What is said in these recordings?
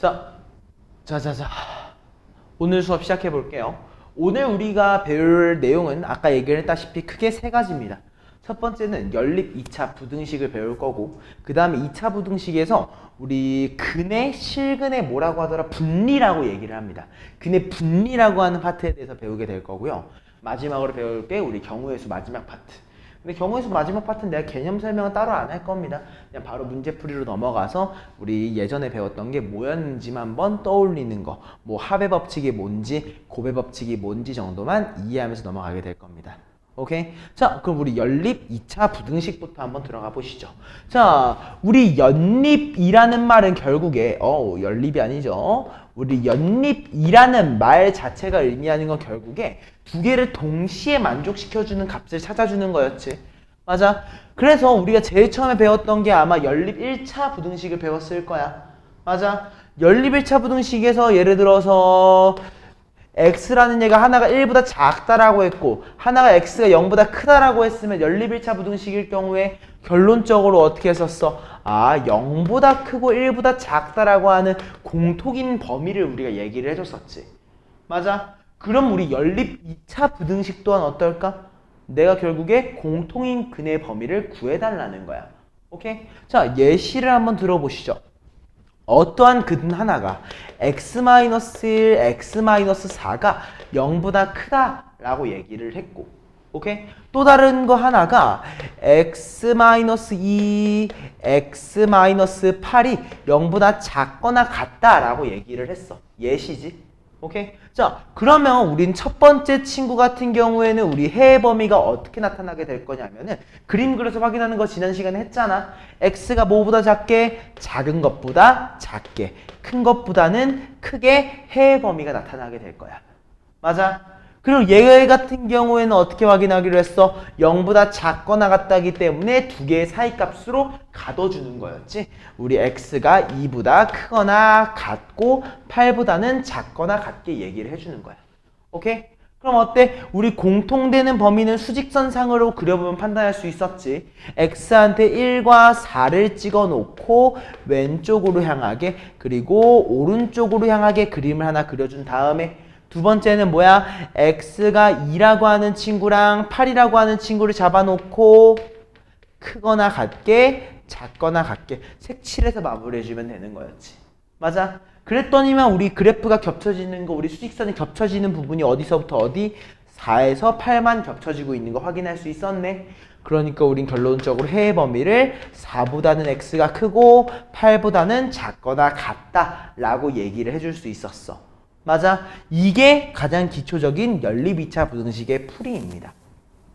자. 오늘 수업 시작해 볼게요. 오늘 우리가 배울 내용은 아까 얘기를 했다시피 크게 세 가지입니다. 첫 번째는 연립 2차 부등식을 배울 거고, 그 다음에 2차 부등식에서 우리 근의 실근의 뭐라고 하더라? 분리라고 얘기를 합니다. 근의 분리라고 하는 파트에 대해서 배우게 될 거고요. 마지막으로 배울 게 우리 경우의 수 마지막 파트. 근데 경우의 수 마지막 파트는 내가 개념 설명은 따로 안 할 겁니다. 그냥 바로 문제풀이로 넘어가서 우리 예전에 배웠던 게 뭐였는지만 한번 떠올리는 거, 뭐 합의 법칙이 뭔지, 곱의 법칙이 뭔지 정도만 이해하면서 넘어가게 될 겁니다. 오케이? 자, 그럼 우리 연립 2차 부등식부터 한번 들어가 보시죠. 자, 우리 연립이라는 말은 결국에 연립이 아니죠. 우리 연립이라는 말 자체가 의미하는 건 결국에 두 개를 동시에 만족시켜주는 값을 찾아주는 거였지. 맞아? 그래서 우리가 제일 처음에 배웠던 게 아마 연립 1차 부등식을 배웠을 거야. 맞아? 연립 1차 부등식에서 예를 들어서 x라는 얘가 하나가 1보다 작다라고 했고 하나가 x가 0보다 크다라고 했으면 연립 1차 부등식일 경우에 결론적으로 어떻게 했었어? 0보다 크고 1보다 작다라고 하는 공통인 범위를 우리가 얘기를 해줬었지. 맞아? 그럼 우리 연립 2차 부등식 또한 어떨까? 내가 결국에 공통인 근의 범위를 구해달라는 거야. 오케이? 자, 예시를 한번 들어보시죠. 어떠한 근 하나가 x-1, x-4가 0보다 크다라고 얘기를 했고, 오케이? 또 다른 거 하나가 x-2, x-8이 0보다 작거나 같다라고 얘기를 했어. 예시지? 오케이? 자, 그러면 우린 첫 번째 친구 같은 경우에는 우리 해의 범위가 어떻게 나타나게 될 거냐면은 그림 그려서 확인하는 거 지난 시간에 했잖아. x가 뭐보다 작게? 작은 것보다 작게, 큰 것보다는 크게 해의 범위가 나타나게 될 거야. 맞아? 그리고 얘 같은 경우에는 어떻게 확인하기로 했어? 0보다 작거나 같다기 때문에 두 개의 사이값으로 가둬주는 거였지. 우리 x가 2보다 크거나 같고 8보다는 작거나 같게 얘기를 해주는 거야. 오케이? 그럼 어때? 우리 공통되는 범위는 수직선상으로 그려보면 판단할 수 있었지. x한테 1과 4를 찍어놓고 왼쪽으로 향하게, 그리고 오른쪽으로 향하게 그림을 하나 그려준 다음에 두 번째는 뭐야? x가 2라고 하는 친구랑 8이라고 하는 친구를 잡아놓고 크거나 같게, 작거나 같게 색칠해서 마무리해주면 되는 거였지. 맞아? 그랬더니만 우리 그래프가 겹쳐지는 거, 우리 수직선이 겹쳐지는 부분이 어디서부터 어디? 4에서 8만 겹쳐지고 있는 거 확인할 수 있었네. 그러니까 우린 결론적으로 해의 범위를 4보다는 x가 크고 8보다는 작거나 같다라고 얘기를 해줄 수 있었어. 맞아? 이게 가장 기초적인 연립 2차 부등식의 풀이입니다.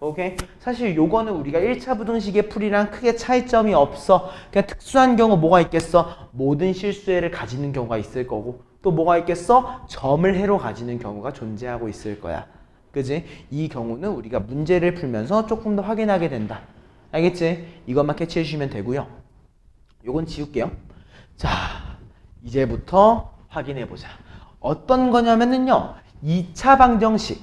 오케이? 사실 요거는 우리가 1차 부등식의 풀이랑 크게 차이점이 없어. 그냥 특수한 경우 뭐가 있겠어? 모든 실수해를 가지는 경우가 있을 거고, 또 뭐가 있겠어? 점을 해로 가지는 경우가 존재하고 있을 거야. 그지? 이 경우는 우리가 문제를 풀면서 조금 더 확인하게 된다. 알겠지? 이것만 캐치해 주시면 되고요. 요건 지울게요. 자, 이제부터 확인해 보자. 어떤 거냐면은요, 2차 방정식.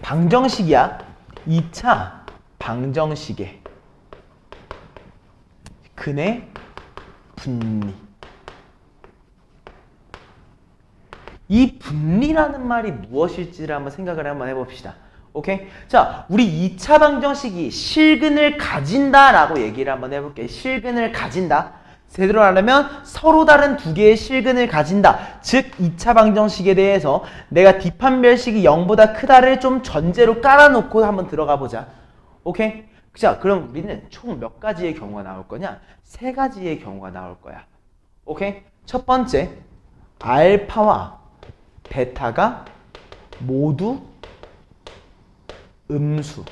방정식이야. 2차 방정식의 근의 분리. 이 분리라는 말이 무엇일지를 한번 생각을 한번 해봅시다. 오케이? 자, 우리 2차 방정식이 실근을 가진다라고 얘기를 한번 해볼게요. 실근을 가진다. 제대로 하려면 서로 다른 두 개의 실근을 가진다. 즉 2차 방정식에 대해서 내가 뒷판별식이 0보다 크다를 좀 전제로 깔아놓고 한번 들어가 보자. 오케이? 자, 그럼 우리는 총 몇 가지의 경우가 나올 거냐? 세 가지의 경우가 나올 거야. 오케이? 첫 번째, 알파와 베타가 모두 음수.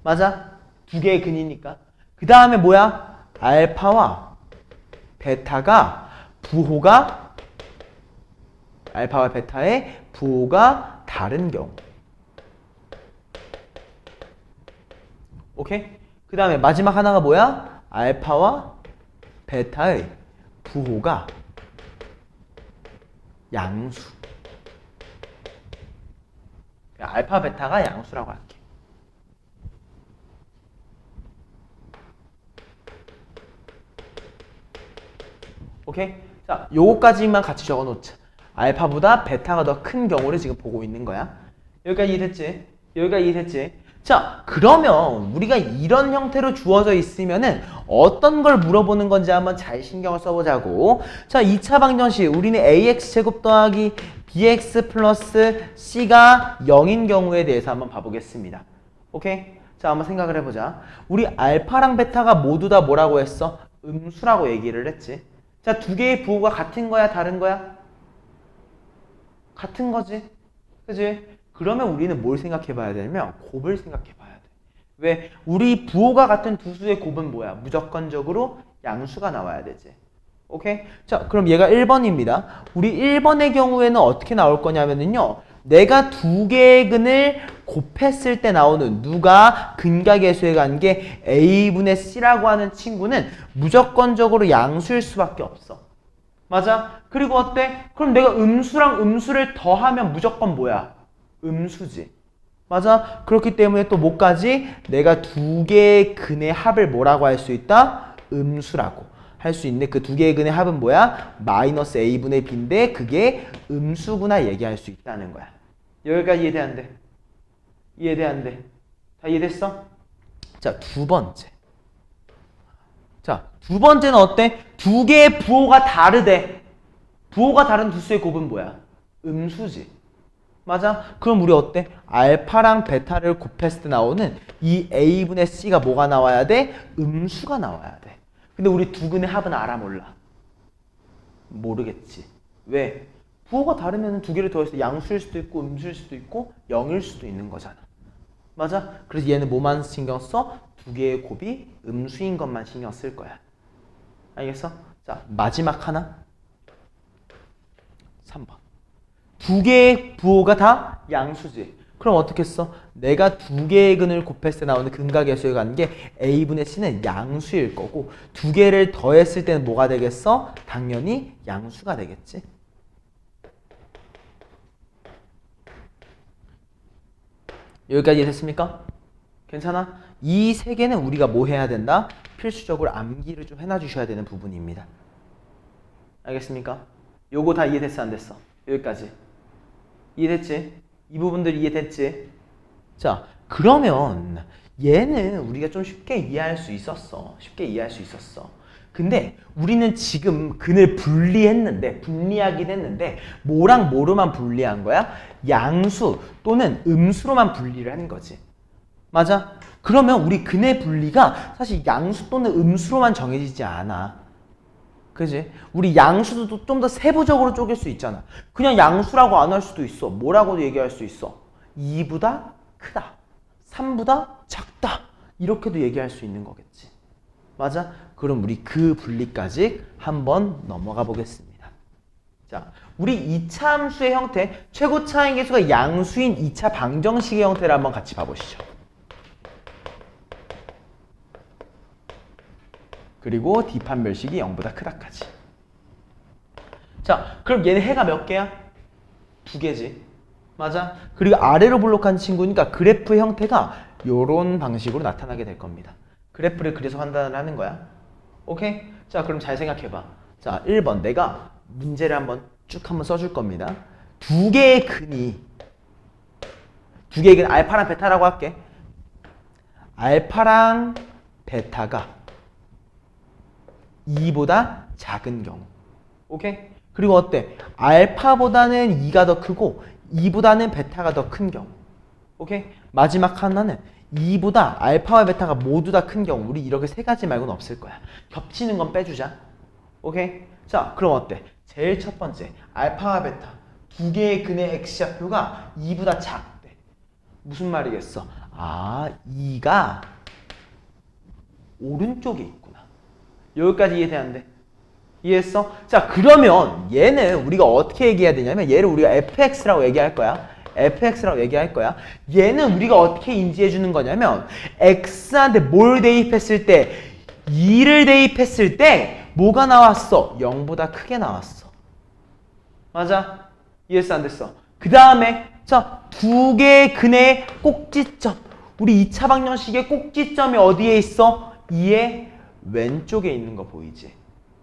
맞아? 두 개의 근이니까. 그 다음에 뭐야? 알파와 베타가 부호가, 알파와 베타의 부호가 다른 경우. 오케이? 그 다음에 마지막 하나가 뭐야? 알파와 베타의 부호가 양수. 알파 베타가 양수라고 할게. 오케이? 자, 요거까지만 같이 적어놓자. 알파보다 베타가 더 큰 경우를 지금 보고 있는 거야. 여기까지 이해됐지? 여기까지 이해됐지? 자, 그러면 우리가 이런 형태로 주어져 있으면은 어떤 걸 물어보는 건지 한번 잘 신경을 써보자고. 자, 2차 방정식 우리는 ax제곱 더하기 bx 플러스 c가 0인 경우에 대해서 한번 봐보겠습니다. 오케이? 자, 한번 생각을 해보자. 우리 알파랑 베타가 모두 다 뭐라고 했어? 음수라고 얘기를 했지. 자, 두 개의 부호가 같은 거야? 다른 거야? 같은 거지. 그지? 그러면 우리는 뭘 생각해 봐야 되냐면 곱을 생각해 봐야 돼. 왜? 우리 부호가 같은 두 수의 곱은 뭐야? 무조건적으로 양수가 나와야 되지. 오케이? 자, 그럼 얘가 1번입니다. 우리 1번의 경우에는 어떻게 나올 거냐면요. 내가 두 개의 근을 곱했을 때 나오는 누가 근각계수의 관계 a분의 c라고 하는 친구는 무조건적으로 양수일 수밖에 없어. 맞아? 그리고 어때? 그럼 내가 음수랑 음수를 더하면 무조건 뭐야? 음수지. 맞아? 그렇기 때문에 또 뭐까지? 내가 두 개의 근의 합을 뭐라고 할 수 있다? 음수라고 할 수 있는데 그 두 개의 근의 합은 뭐야? 마이너스 a분의 b인데 그게 음수구나 얘기할 수 있다는 거야. 여기까지 이해돼 안 돼? 이해돼 안 돼? 다 이해됐어? 자, 두 번째. 자, 두 번째는 어때? 두 개의 부호가 다르대. 부호가 다른 두 수의 곱은 뭐야? 음수지. 맞아? 그럼 우리 어때? 알파랑 베타를 곱했을 때 나오는 이 a분의 c가 뭐가 나와야 돼? 음수가 나와야 돼. 근데 우리 두 근의 합은 알아 몰라? 모르겠지. 왜? 부호가 다르면 두 개를 더해서 양수일 수도 있고 음수일 수도 있고 0일 수도 있는 거잖아. 맞아? 그래서 얘는 뭐만 신경 써? 두 개의 곱이 음수인 것만 신경 쓸 거야. 알겠어? 자, 마지막 하나. 3번. 두 개의 부호가 다 양수지. 그럼 어떻게 써? 내가 두 개의 근을 곱했을 때 나오는 근각계수의 관계 a분의 c는 양수일 거고 두 개를 더했을 때는 뭐가 되겠어? 당연히 양수가 되겠지. 여기까지 됐습니까? 괜찮아? 이 세 개는 우리가 뭐 해야 된다? 필수적으로 암기를 좀 해놔 주셔야 되는 부분입니다. 알겠습니까? 요거 다 이해됐어? 안 됐어? 여기까지. 이해됐지? 이 부분들 이해됐지? 자, 그러면 얘는 우리가 좀 쉽게 이해할 수 있었어. 쉽게 이해할 수 있었어. 근데 우리는 지금 근을 분리하긴 했는데 뭐랑 뭐로만 분리한 거야? 양수 또는 음수로만 분리를 한 거지. 맞아? 그러면 우리 근의 분리가 사실 양수 또는 음수로만 정해지지 않아. 그지? 우리 양수도 좀 더 세부적으로 쪼갤 수 있잖아. 그냥 양수라고 안 할 수도 있어. 뭐라고도 얘기할 수 있어. 2보다 크다. 3보다 작다. 이렇게도 얘기할 수 있는 거겠지. 맞아? 그럼 우리 그 분리까지 한번 넘어가 보겠습니다. 자, 우리 2차 함수의 형태, 최고차 함계수가 양수인 2차 방정식의 형태를 한번 같이 봐보시죠. 그리고 D판별식이 0보다 크다까지. 자, 그럼 얘는 해가 몇 개야? 두 개지. 맞아? 그리고 아래로 블록한 친구니까 그래프 형태가 요런 방식으로 나타나게 될 겁니다. 그래프를 그려서 판단을 하는 거야. 오케이? 자, 그럼 잘 생각해봐. 자, 1번 내가 문제를 한번 써줄 겁니다. 두 개의 근 알파랑 베타라고 할게. 알파랑 베타가 2보다 작은 경우. 오케이? 그리고 어때? 알파보다는 2가 더 크고 2보다는 베타가 더 큰 경우. 오케이? 마지막 하나는 2보다 알파와 베타가 모두 다 큰 경우. 우리 이렇게 세 가지 말고는 없을 거야. 겹치는 건 빼주자. 오케이? 자, 그럼 어때? 제일 첫 번째, 알파와 베타 두 개의 근의 x좌표가 2보다 작대. 무슨 말이겠어? 아, 2가 오른쪽에 있구나. 여기까지 이해돼 안 돼? 이해했어? 자, 그러면 얘는 우리가 어떻게 얘기해야 되냐면 얘를 우리가 fx라고 얘기할 거야. fx라고 얘기할 거야. 얘는 우리가 어떻게 인지해 주는 거냐면 x한테 뭘 대입했을 때 2를 대입했을 때 뭐가 나왔어? 0보다 크게 나왔어. 맞아? 이해했어? 안 됐어? 그 다음에 자, 두 개의 근의 꼭지점. 우리 2차 방정식의 꼭지점이 어디에 있어? 2의 왼쪽에 있는 거 보이지?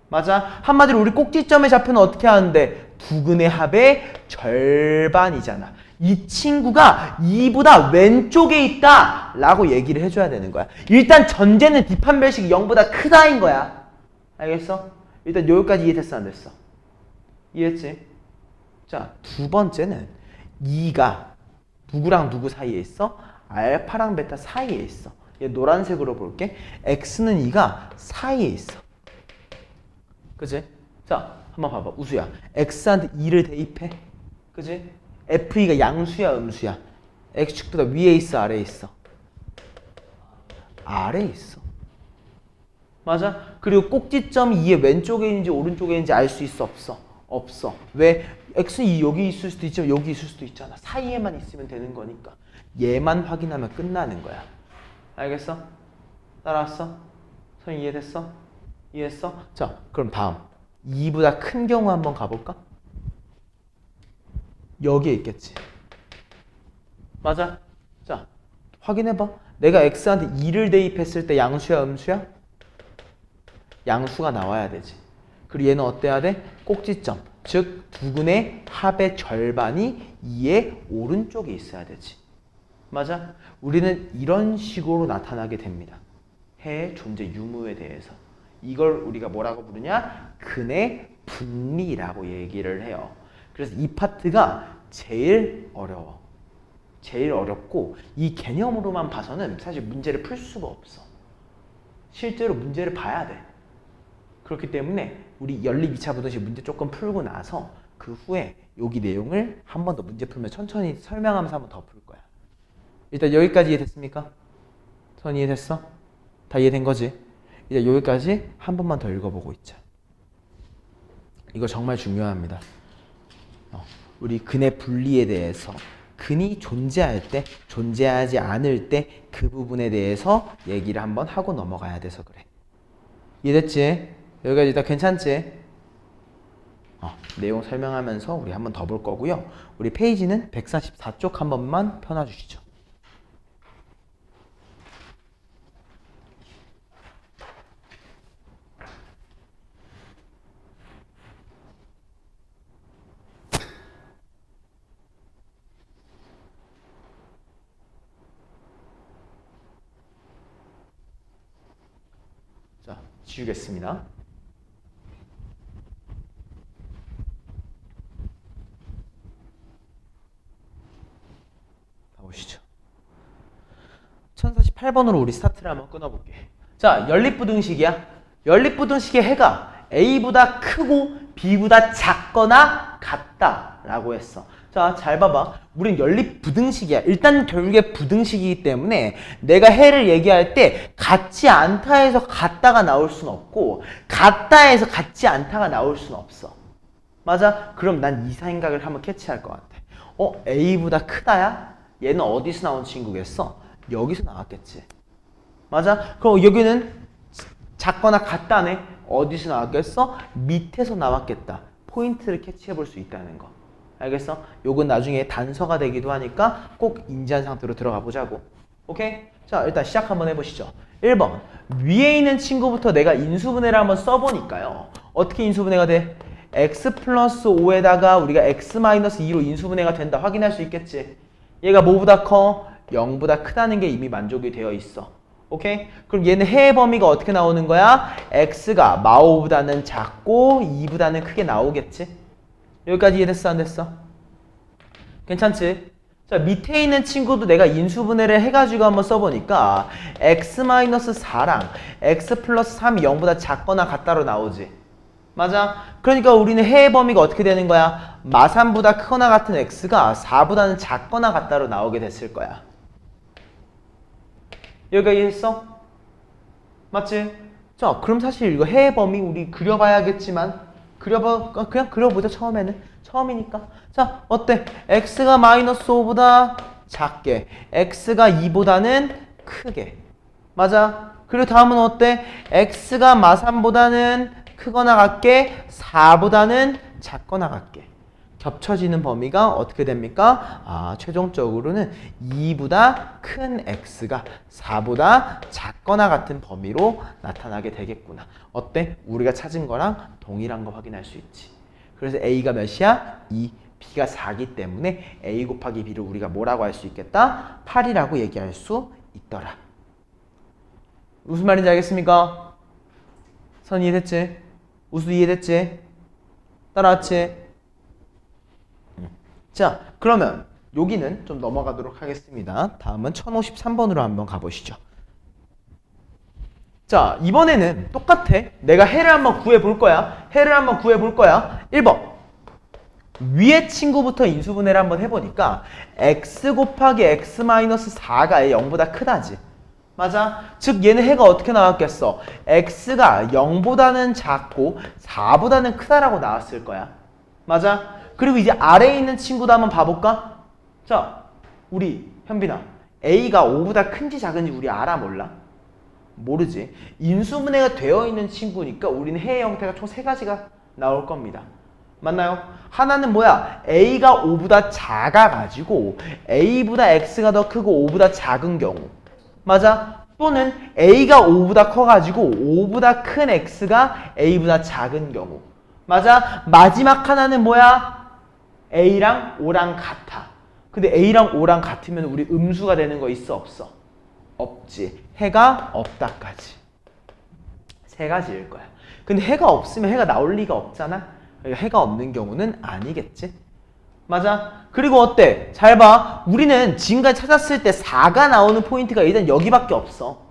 맞아? 한마디로 우리 꼭지점의 좌표는 어떻게 하는데? 두근의 합의 절반이잖아. 이 친구가 2보다 왼쪽에 있다 라고 얘기를 해줘야 되는 거야. 일단 전제는 뒷판별식이 0보다 크다인 거야. 알겠어? 일단 여기까지 이해됐어 안 됐어? 이해했지? 자, 두 번째는 2가 누구랑 누구 사이에 있어? 알파랑 베타 사이에 있어. 얘 노란색으로 볼게. x는 2가 사이에 있어. 그치? 자, 한번 봐봐. 우수야. x한테 2를 대입해. 그치? f2가 양수야 음수야? x축보다 위에 있어 아래에 있어? 아래에 있어. 맞아? 그리고 꼭지점 2의 왼쪽에 있는지 오른쪽에 있는지 알 수 있어 없어? 없어. 왜? x는 2 여기 있을 수도 있지만 여기 있을 수도 있잖아. 사이에만 있으면 되는 거니까. 얘만 확인하면 끝나는 거야. 알겠어? 따라왔어? 선 이해됐어? 이해했어? 자, 그럼 다음 2보다 큰 경우 한번 가볼까? 여기에 있겠지. 맞아? 자, 확인해봐. 내가 x한테 2를 대입했을 때 양수야 음수야? 양수가 나와야 되지. 그리고 얘는 어때야 돼? 꼭지점. 즉 두근의 합의 절반이 2의 오른쪽에 있어야 되지. 맞아? 우리는 이런 식으로 나타나게 됩니다. 해의 존재 유무에 대해서. 이걸 우리가 뭐라고 부르냐? 근의 분리라고 얘기를 해요. 그래서 이 파트가 제일 어려워. 제일 어렵고 이 개념으로만 봐서는 사실 문제를 풀 수가 없어. 실제로 문제를 봐야 돼. 그렇기 때문에 우리 연립 2차 부등식 문제 조금 풀고 나서 그 후에 여기 내용을 한 번 더 문제 풀면 천천히 설명하면서 한 번 더 풀 거야. 일단 여기까지 이해됐습니까? 선 이해됐어? 다 이해된 거지? 이제 여기까지 한 번만 더 읽어보고 있자. 이거 정말 중요합니다. 우리 근의 분리에 대해서 근이 존재할 때, 존재하지 않을 때 그 부분에 대해서 얘기를 한번 하고 넘어가야 돼서 그래. 이해됐지? 여기까지 다 괜찮지? 내용 설명하면서 우리 한번 더 볼 거고요. 우리 페이지는 144쪽 한 번만 펴놔주시죠. 자, 지우겠습니다. 가보시죠. 1048번으로 우리 스타트를 한번 끊어볼게. 자, 연립부등식이야. 연립부등식의 해가 A보다 크고 B보다 작거나 같다라고 했어. 자, 잘 봐봐. 우린 연립부등식이야. 일단 결국에 부등식이기 때문에 내가 해를 얘기할 때 같지 않다 해서 같다가 나올 순 없고 같다 해서 같지 않다가 나올 순 없어. 맞아? 그럼 난 이사인각을 한번 캐치할 것 같아. A보다 크다야? 얘는 어디서 나온 친구겠어? 여기서 나왔겠지. 맞아? 그럼 여기는 작거나 같다네? 어디서 나왔겠어? 밑에서 나왔겠다. 포인트를 캐치해 볼 수 있다는 거. 알겠어? 요건 나중에 단서가 되기도 하니까 꼭 인지한 상태로 들어가 보자고. 오케이? 자, 일단 시작 한번 해보시죠. 1번. 위에 있는 친구부터 내가 인수분해를 한번 써보니까요. 어떻게 인수분해가 돼? x 플러스 5에다가 우리가 x 마이너스 2로 인수분해가 된다. 확인할 수 있겠지? 얘가 뭐보다 커? 0보다 크다는 게 이미 만족이 되어 있어. 오케이? 그럼 얘는 해의 범위가 어떻게 나오는 거야? x가 마오보다는 작고 2보다는 크게 나오겠지? 여기까지 이해됐어? 안 됐어? 괜찮지? 자, 밑에 있는 친구도 내가 인수분해를 해가지고 한번 써보니까 x-4랑 x 플러스 3이 0보다 작거나 같다로 나오지. 맞아? 그러니까 우리는 해의 범위가 어떻게 되는 거야? 마3보다 크거나 같은 x가 4보다는 작거나 같다로 나오게 됐을 거야. 여기가 이해했어? 맞지? 자, 그럼 사실 이거 해의 범위 우리 그려봐야겠지만 그냥 그려보자. 처음이니까. 자, 어때? x가 마이너스 5보다 작게, x가 2보다는 크게. 맞아? 그리고 다음은 어때? x가 마3보다는 크거나 같게, 4보다는 작거나 같게. 겹쳐지는 범위가 어떻게 됩니까? 아, 최종적으로는 2보다 큰 x가 4보다 작거나 같은 범위로 나타나게 되겠구나. 어때? 우리가 찾은 거랑 동일한 거 확인할 수 있지. 그래서 a가 몇이야? 2, b가 4기 때문에 a 곱하기 b를 우리가 뭐라고 할 수 있겠다? 8이라고 얘기할 수 있더라. 무슨 말인지 알겠습니까? 선 이해됐지? 우수 이해됐지? 따라왔지? 자, 그러면 여기는 좀 넘어가도록 하겠습니다. 다음은 1053번으로 한번 가보시죠. 자, 이번에는 똑같아. 내가 해를 한번 구해볼 거야. 해를 한번 구해볼 거야. 1번. 위에 친구부터 인수분해를 한번 해보니까 x 곱하기 x 마이너스 4가 0보다 크다지. 맞아? 즉 얘는 해가 어떻게 나왔겠어? x가 0보다는 작고 4보다는 크다라고 나왔을 거야. 맞아? 그리고 이제 아래에 있는 친구도 한번 봐볼까? 자, 우리 현빈아, a가 5보다 큰지 작은지 우리 알아 몰라? 모르지. 인수분해가 되어 있는 친구니까 우리는 해의 형태가 총 3가지가 나올 겁니다. 맞나요? 하나는 뭐야? a가 5보다 작아가지고 a보다 x가 더 크고 5보다 작은 경우. 맞아? 또는 a가 5보다 커가지고 5보다 큰 x가 a보다 작은 경우. 맞아? 마지막 하나는 뭐야? a랑 5랑 같아. 근데 a랑 5랑 같으면 우리 음수가 되는 거 있어 없어? 없지. 해가 없다까지. 3가지일 거야. 근데 해가 없으면 해가 나올 리가 없잖아. 해가 없는 경우는 아니겠지. 맞아? 그리고 어때? 잘 봐. 우리는 지금까지 찾았을 때 4가 나오는 포인트가 일단 여기밖에 없어.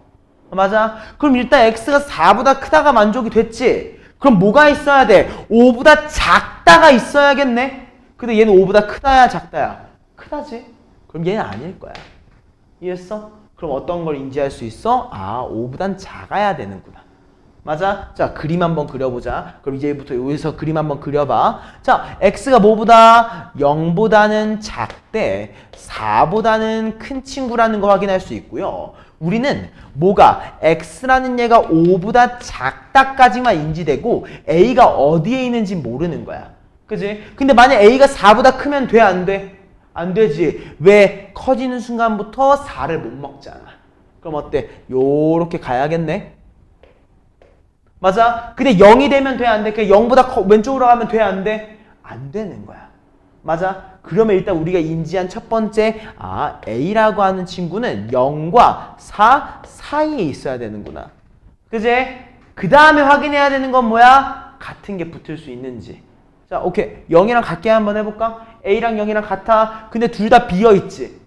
맞아? 그럼 일단 x가 4보다 크다가 만족이 됐지? 그럼 뭐가 있어야 돼? 5보다 작다가 있어야겠네? 근데 얘는 5보다 크다야 작다야? 크다지? 그럼 얘는 아닐 거야. 이해했어? 그럼 어떤 걸 인지할 수 있어? 아, 5보단 작아야 되는구나. 맞아? 자, 그림 한번 그려보자. 그럼 이제부터 여기서 그림 한번 그려봐. 자, x가 뭐보다? 0보다는 작대 4보다는 큰 친구라는 거 확인할 수 있고요. 우리는 뭐가? x라는 얘가 5보다 작다까지만 인지되고 a가 어디에 있는지 모르는 거야. 그지? 근데 만약 a가 4보다 크면 돼? 안 돼? 안 되지. 왜? 커지는 순간부터 4를 못 먹잖아. 그럼 어때? 요렇게 가야겠네? 맞아? 근데 0이 되면 돼? 안 돼? 0보다 왼쪽으로 가면 돼? 안 돼? 안 되는 거야. 맞아? 그러면 일단 우리가 인지한 첫 번째, 아, a라고 하는 친구는 0과 4 사이에 있어야 되는구나. 그지? 그 다음에 확인해야 되는 건 뭐야? 같은 게 붙을 수 있는지. 자, 오케이. 0이랑 같게 한번 해볼까? a랑 0이랑 같아. 근데 둘 다 비어있지.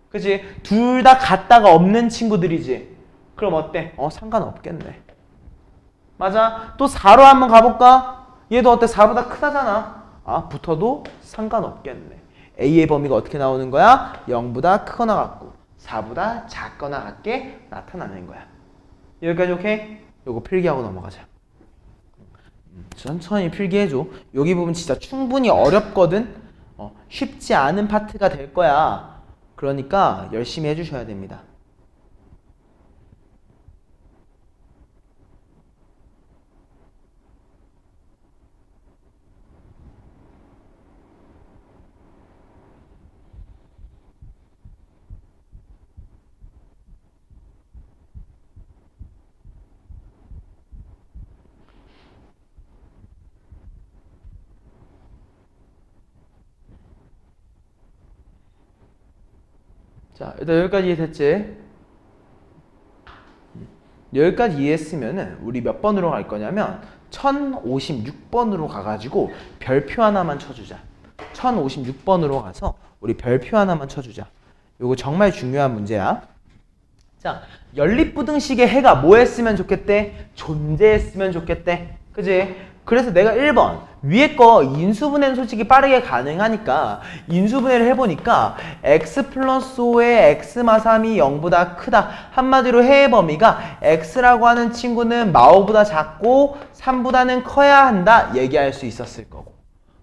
그치? 둘 다 같다가 없는 친구들이지. 그럼 어때? 상관없겠네. 맞아? 또 4로 한번 가볼까? 얘도 어때? 4보다 크다잖아. 아, 붙어도 상관없겠네. a의 범위가 어떻게 나오는 거야? 0보다 크거나 같고 4보다 작거나 같게 나타나는 거야. 여기까지 오케이? 요거 필기하고 넘어가자. 천천히 필기해줘. 여기 부분 진짜 충분히 어렵거든? 쉽지 않은 파트가 될 거야. 그러니까 열심히 해주셔야 됩니다. 자, 일단 여기까지 이해됐지? 여기까지 이해했으면은 우리 몇 번으로 갈 거냐면 1056번으로 가가지고 별표 하나만 쳐주자. 1056번으로 가서 우리 별표 하나만 쳐주자. 요거 정말 중요한 문제야. 자, 연립부등식의 해가 뭐 했으면 좋겠대? 존재했으면 좋겠대. 그지? 그래서 내가 1번 위에 거 인수분해는 솔직히 빠르게 가능하니까 인수분해를 해보니까 x 플러스 5의 x 마3이 0보다 크다. 한마디로 해의 범위가 x라고 하는 친구는 마5보다 작고 3보다는 커야 한다 얘기할 수 있었을 거고.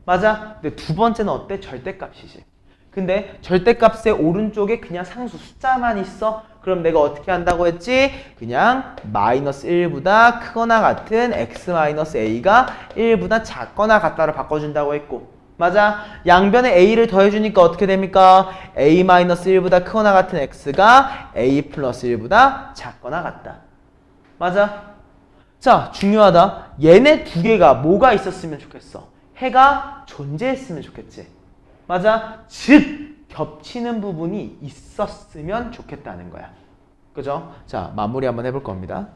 맞아? 근데 두 번째는 어때? 절대값이지. 근데 절대값의 오른쪽에 그냥 상수 숫자만 있어. 그럼 내가 어떻게 한다고 했지? 그냥 마이너스 1보다 크거나 같은 x 마이너스 a가 1보다 작거나 같다로 바꿔준다고 했고. 맞아? 양변에 a를 더해주니까 어떻게 됩니까? a-1보다 크거나 같은 x가 a 플러스 1보다 작거나 같다. 맞아? 자, 중요하다. 얘네 두 개가 뭐가 있었으면 좋겠어? 해가 존재했으면 좋겠지. 맞아? 즉, 겹치는 부분이 있었으면 좋겠다는 거야. 그죠? 자, 마무리 한번 해볼 겁니다.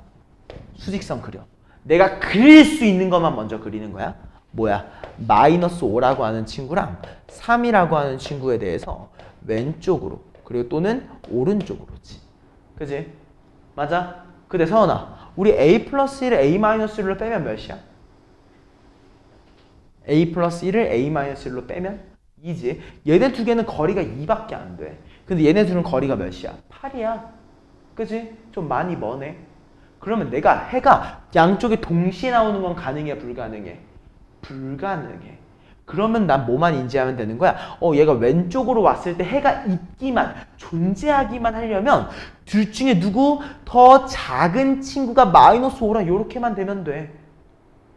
수직선 그려. 내가 그릴 수 있는 것만 먼저 그리는 거야. 뭐야? 마이너스 5라고 하는 친구랑 3이라고 하는 친구에 대해서 왼쪽으로 그리고 또는 오른쪽으로지. 그지? 맞아? 근데 서원아, 우리 a 플러스 1을 a 마이너스 1로 빼면 몇이야? a 플러스 1을 a 마이너스 1로 빼면 2지. 얘네 두 개는 거리가 2밖에 안 돼. 근데 얘네 둘은 거리가 몇이야? 8이야. 그지? 좀 많이 머네. 그러면 내가 해가 양쪽에 동시에 나오는 건 가능해? 불가능해? 불가능해. 그러면 난 뭐만 인지하면 되는 거야? 얘가 왼쪽으로 왔을 때 해가 있기만, 존재하기만 하려면 둘 중에 누구? 더 작은 친구가 마이너스 5랑 요렇게만 되면 돼.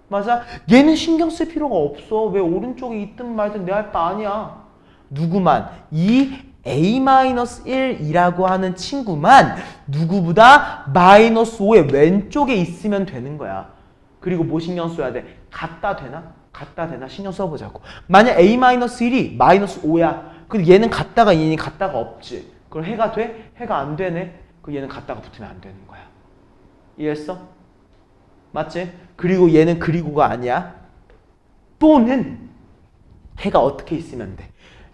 맞아? 얘는 신경 쓸 필요가 없어. 왜 오른쪽에 있든 말든 내 할 바 아니야. 누구만? 이 a-1이라고 하는 친구만 누구보다 마이너스 5의 왼쪽에 있으면 되는 거야. 그리고 뭐 신경 써야 돼? 같다 되나? 같다 되나? 신경 써보자고. 만약 a-1이 마이너스 5야. 근데 얘는 같다가 얘는 같다가 없지. 그럼 해가 돼? 해가 안 되네. 그럼 얘는 같다가 붙으면 안 되는 거야. 이해했어? 맞지? 그리고 얘는 그리고가 아니야. 또는 해가 어떻게 있으면 돼?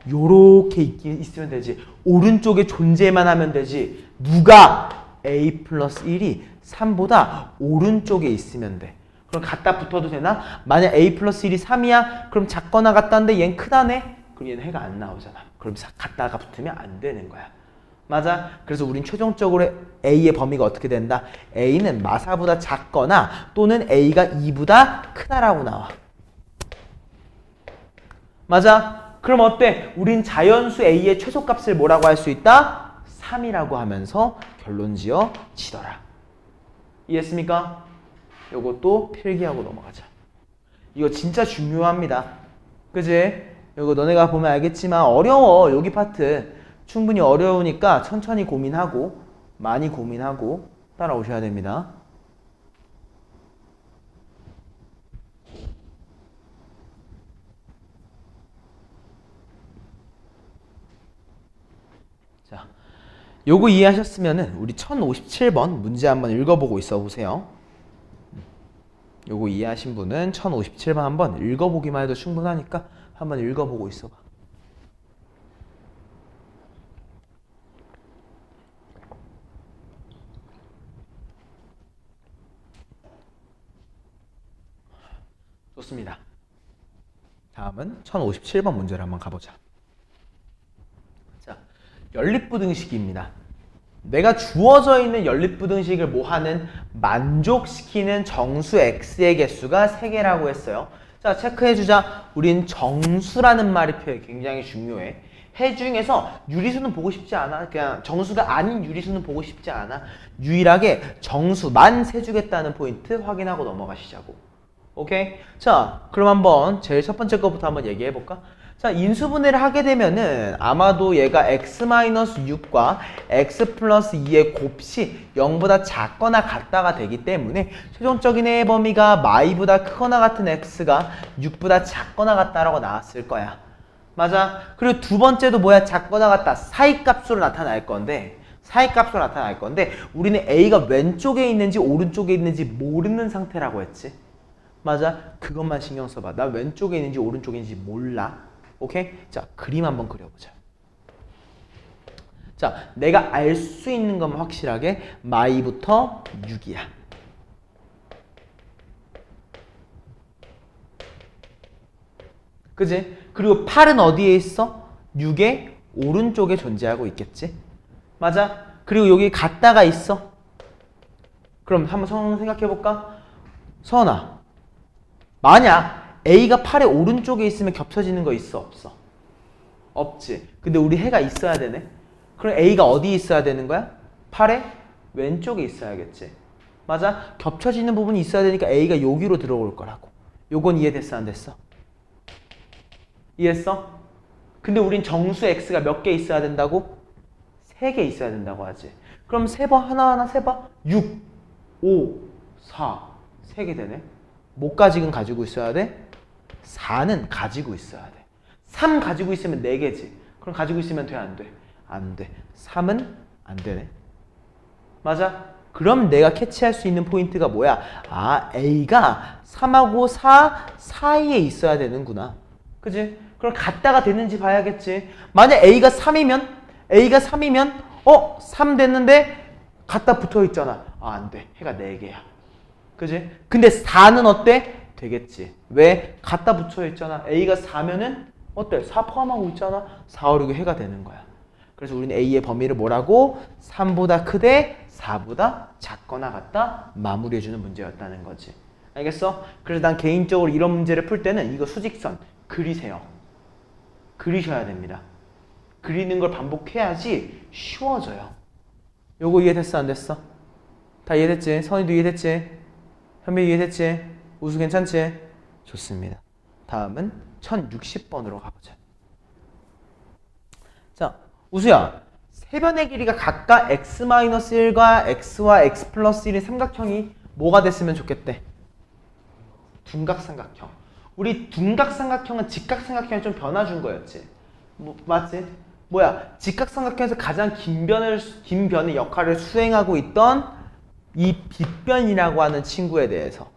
요렇게 있으면 되지. 오른쪽에 존재만 하면 되지. 누가? a 플러스 1이 3보다 오른쪽에 있으면 돼. 그럼 갖다 붙어도 되나? 만약 a 플러스 1이 3이야? 그럼 작거나 같다는데 얘는 크다네? 그럼 얘는 해가 안 나오잖아. 그럼 갖다가 붙으면 안 되는 거야. 맞아? 그래서 우린 최종적으로 a의 범위가 어떻게 된다? a는 마사보다 작거나 또는 a가 2보다 크다라고 나와. 맞아? 그럼 어때? 우린 자연수 a의 최소값을 뭐라고 할 수 있다? 3이라고 하면서 결론 지어 지더라. 이해했습니까? 요것도 필기하고 넘어가자. 이거 진짜 중요합니다. 그지? 이거 너네가 보면 알겠지만 어려워. 여기 파트. 충분히 어려우니까 천천히 고민하고 많이 고민하고 따라오셔야 됩니다. 자, 요거 이해하셨으면은 우리 1057번 문제 한번 읽어보고 있어 보세요. 요거 이해하신 분은 1057번 한번 읽어보기만 해도 충분하니까 한번 읽어보고 있어봐. 좋습니다. 다음은 1057번 문제를 한번 가보자. 자, 연립부등식입니다. 내가 주어져 있는 연립부등식을 뭐하는? 만족시키는 정수 x의 개수가 3개라고 했어요. 자, 체크해주자. 우린 정수라는 말이 굉장히 중요해. 해 중에서 유리수는 보고 싶지 않아. 그냥 정수가 아닌 유리수는 보고 싶지 않아. 유일하게 정수만 세주겠다는 포인트 확인하고 넘어가시자고. 오케이? 자, 그럼 한번 제일 첫 번째 거부터 한번 얘기해 볼까? 자, 인수분해를 하게 되면은 아마도 얘가 x-6과 x 플러스 2의 곱이 0보다 작거나 같다가 되기 때문에 최종적인 해의 범위가 마이보다 크거나 같은 x가 6보다 작거나 같다라고 나왔을 거야. 맞아? 그리고 두 번째도 뭐야? 작거나 같다. 사이값으로 나타날 건데 우리는 a가 왼쪽에 있는지 오른쪽에 있는지 모르는 상태라고 했지. 맞아? 그것만 신경 써봐. 나 왼쪽에 있는지 오른쪽에 있는지 몰라. 오케이? 자, 그림 한번 그려보자. 자, 내가 알 수 있는 것만 확실하게 마이부터 6이야. 그지? 그리고 8은 어디에 있어? 6의 오른쪽에 존재하고 있겠지? 맞아? 그리고 여기 같다가 있어. 그럼 한번 생각해볼까? 서원아, 만약 A가 8의 오른쪽에 있으면 겹쳐지는 거 있어? 없어? 없지. 근데 우리 해가 있어야 되네. 그럼 A가 어디에 있어야 되는 거야? 8의 왼쪽에 있어야겠지. 맞아? 겹쳐지는 부분이 있어야 되니까 A가 여기로 들어올 거라고. 요건 이해됐어? 안 됐어? 이해했어? 근데 우린 정수 x가 몇 개 있어야 된다고? 3개 있어야 된다고 하지. 그럼 세봐. 하나하나 세봐. 6, 5, 4. 3개 되네. 뭐까지는 가지고 있어야 돼? 4는 가지고 있어야 돼. 3 가지고 있으면 4개지. 그럼 가지고 있으면 돼? 안 돼? 안 돼. 3은 안 되네. 맞아? 그럼 내가 캐치할 수 있는 포인트가 뭐야? 아, A가 3하고 4 사이에 있어야 되는구나. 그지? 그럼 같다가 됐는지 봐야겠지. 만약 A가 3이면 3 됐는데 갖다 붙어 있잖아. 아, 안 돼. 해가 4개야. 그지? 근데 4는 어때? 되겠지. 왜? 갖다 붙여 있잖아. A가 4면은 어때? 4 포함하고 있잖아. 4, 5, 6이 해가 되는 거야. 그래서 우리는 A의 범위를 뭐라고? 3보다 크되 4보다 작거나 같다 마무리해주는 문제였다는 거지. 알겠어? 그래서 난 개인적으로 이런 문제를 풀 때는 이거 수직선 그리세요. 그리셔야 됩니다. 그리는 걸 반복해야지 쉬워져요. 요거 이해됐어? 안 됐어? 다 이해됐지? 선이도 이해됐지? 현미 이해됐지? 우수 괜찮지? 좋습니다. 다음은 1060번으로 가보자. 자, 우수야. 세변의 길이가 각각 x-1과 x와 x 플러스 1의 삼각형이 뭐가 됐으면 좋겠대? 둔각삼각형. 우리 둔각삼각형은 직각삼각형에 좀 변화 준 거였지. 맞지? 뭐야? 직각삼각형에서 가장 긴 변의 역할을 수행하고 있던 이 빗변이라고 하는 친구에 대해서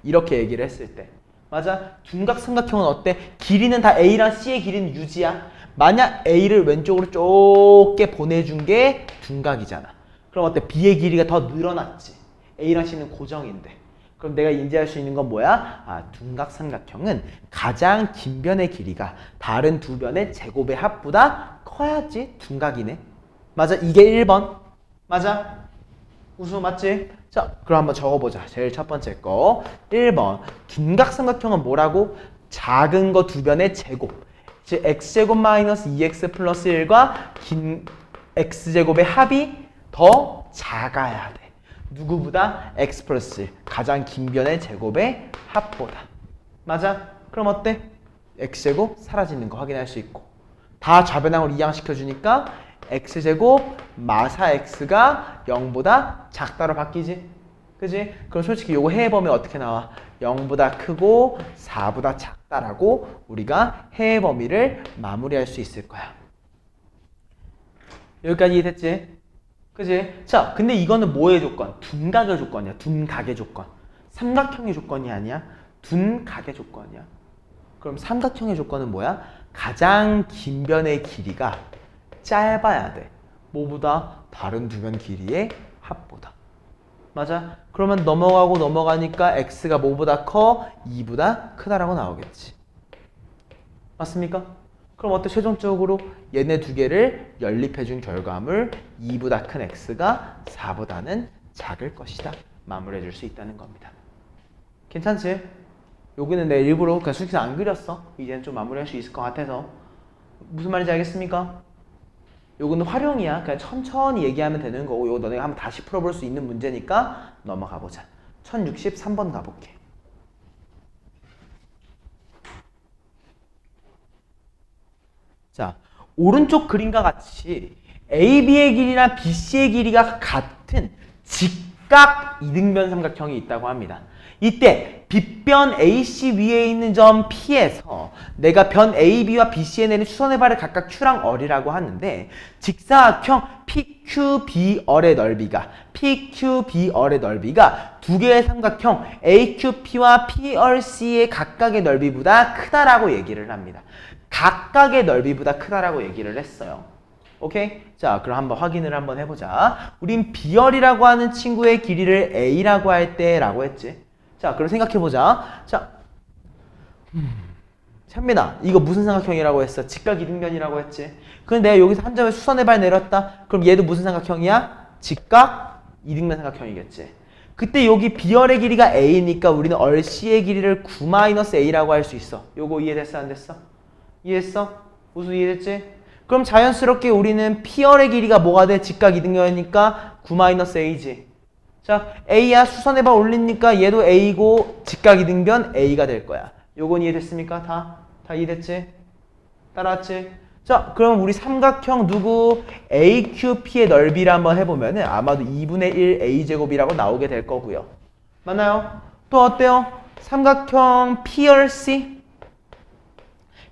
이렇게 얘기를 했을 때. 맞아? 둔각삼각형은 어때? 길이는 다 A랑 C의 길이는 유지야. 만약 A를 왼쪽으로 좁게 보내준 게 둔각이잖아. 그럼 어때? B의 길이가 더 늘어났지. A랑 C는 고정인데. 그럼 내가 인지할 수 있는 건 뭐야? 아, 둔각삼각형은 가장 긴 변의 길이가 다른 두 변의 제곱의 합보다 커야지 둔각이네. 맞아? 이게 1번. 맞아? 우수 맞지? 자, 그럼 한번 적어보자. 제일 첫 번째 거. 1번. 둔각삼각형은 뭐라고? 작은 거 두 변의 제곱. 즉 x제곱 마이너스 2x 플러스 1과 긴 x제곱의 합이 더 작아야 돼. 누구보다 x 플러스 1. 가장 긴 변의 제곱의 합보다. 맞아? 그럼 어때? x제곱 사라지는 거 확인할 수 있고. 다 좌변항으로 이항시켜주니까 x제곱 마사 x가 0보다 작다로 바뀌지. 그지? 그럼 솔직히 요거 해의 범위 어떻게 나와? 0보다 크고 4보다 작다라고 우리가 해의 범위를 마무리할 수 있을 거야. 여기까지 이해됐지? 그지? 자, 근데 이거는 뭐의 조건? 둔각의 조건이야. 둔각의 조건. 삼각형의 조건이 아니야. 둔각의 조건이야. 그럼 삼각형의 조건은 뭐야? 가장 긴 변의 길이가 짧아야 돼. 뭐보다? 다른 두 변 길이의 합보다. 맞아? 그러면 넘어가니까 x가 뭐보다 커? 2보다 크다라고 나오겠지. 맞습니까? 그럼 어때? 최종적으로 얘네 두 개를 연립해준 결과물 2보다 큰 x가 4보다는 작을 것이다. 마무리해줄 수 있다는 겁니다. 괜찮지? 여기는 내 일부러 그냥 수직선 안 그렸어. 이제는 좀 마무리할 수 있을 것 같아서. 무슨 말인지 알겠습니까? 요거는 활용이야. 그냥 천천히 얘기하면 되는 거고, 요거 너네가 한번 다시 풀어볼 수 있는 문제니까 넘어가 보자. 1063번 가볼게. 자, 오른쪽 그림과 같이 AB의 길이랑 BC의 길이가 같은 직각 이등변 삼각형이 있다고 합니다. 이때 빗변 AC 위에 있는 점 P에서 내가 변 AB와 BC에 내는 수선의 발을 각각 Q랑 R이라고 하는데 직사각형 PQBR의 넓이가 두 개의 삼각형 AQP와 PRC의 각각의 넓이보다 크다라고 얘기를 합니다. 각각의 넓이보다 크다라고 얘기를 했어요. 오케이? 자, 그럼 한번 확인을 한번 해보자. 우린 B열이라고 하는 친구의 길이를 A라고 할 때라고 했지. 자, 그럼 생각해보자. 자, 찬민아, 이거 무슨 삼각형이라고 했어? 직각 이등변이라고 했지. 근데 내가 여기서 한 점에 수선의 발 내렸다. 그럼 얘도 무슨 삼각형이야? 직각 이등변 삼각형이겠지. 그때 여기 B열의 길이가 A니까 우리는 얼C의 길이를 9-A라고 할 수 있어. 요거 이해됐어? 안 됐어? 이해했어? 우수 이해됐지? 그럼 자연스럽게 우리는 P열의 길이가 뭐가 돼? 직각 이등변이니까 9-A지. 자, A야 수선의 발 올리니까 얘도 A고 직각 이등변 A가 될 거야. 요건 이해됐습니까? 다 이해됐지? 따라왔지? 자, 그럼 우리 삼각형 누구? AQP의 넓이를 한번 해보면은 아마도 2분의 1 A제곱이라고 나오게 될 거고요. 맞나요? 또 어때요? 삼각형 PRC?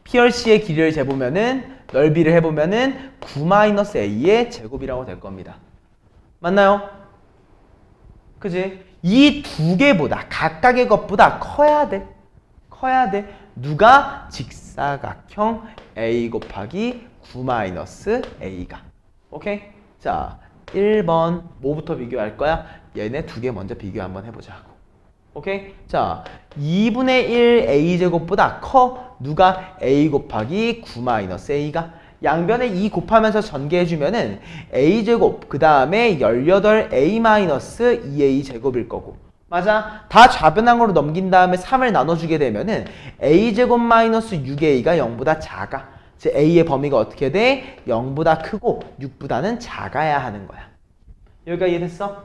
PRC의 길이를 재보면은 넓이를 해보면은 9-A의 제곱이라고 될 겁니다. 맞나요? 그지? 이 두 개보다 각각의 것보다 커야 돼. 커야 돼. 누가? 직사각형 A 곱하기 9-A가. 오케이? 자, 1번 뭐부터 비교할 거야? 얘네 두 개 먼저 비교 한번 해보자고. 오케이? 자, 2분의 1 A제곱보다 커. 누가? A 곱하기 9-A가. 양변에 2 곱하면서 전개해주면은 A제곱, 그 다음에 18A-2A 제곱일 거고. 맞아? 다 좌변항으로 넘긴 다음에 3을 나눠주게 되면은 A제곱 마이너스 6A가 0보다 작아. 즉 A의 범위가 어떻게 돼? 0보다 크고 6보다는 작아야 하는 거야. 여기까지 이해됐어?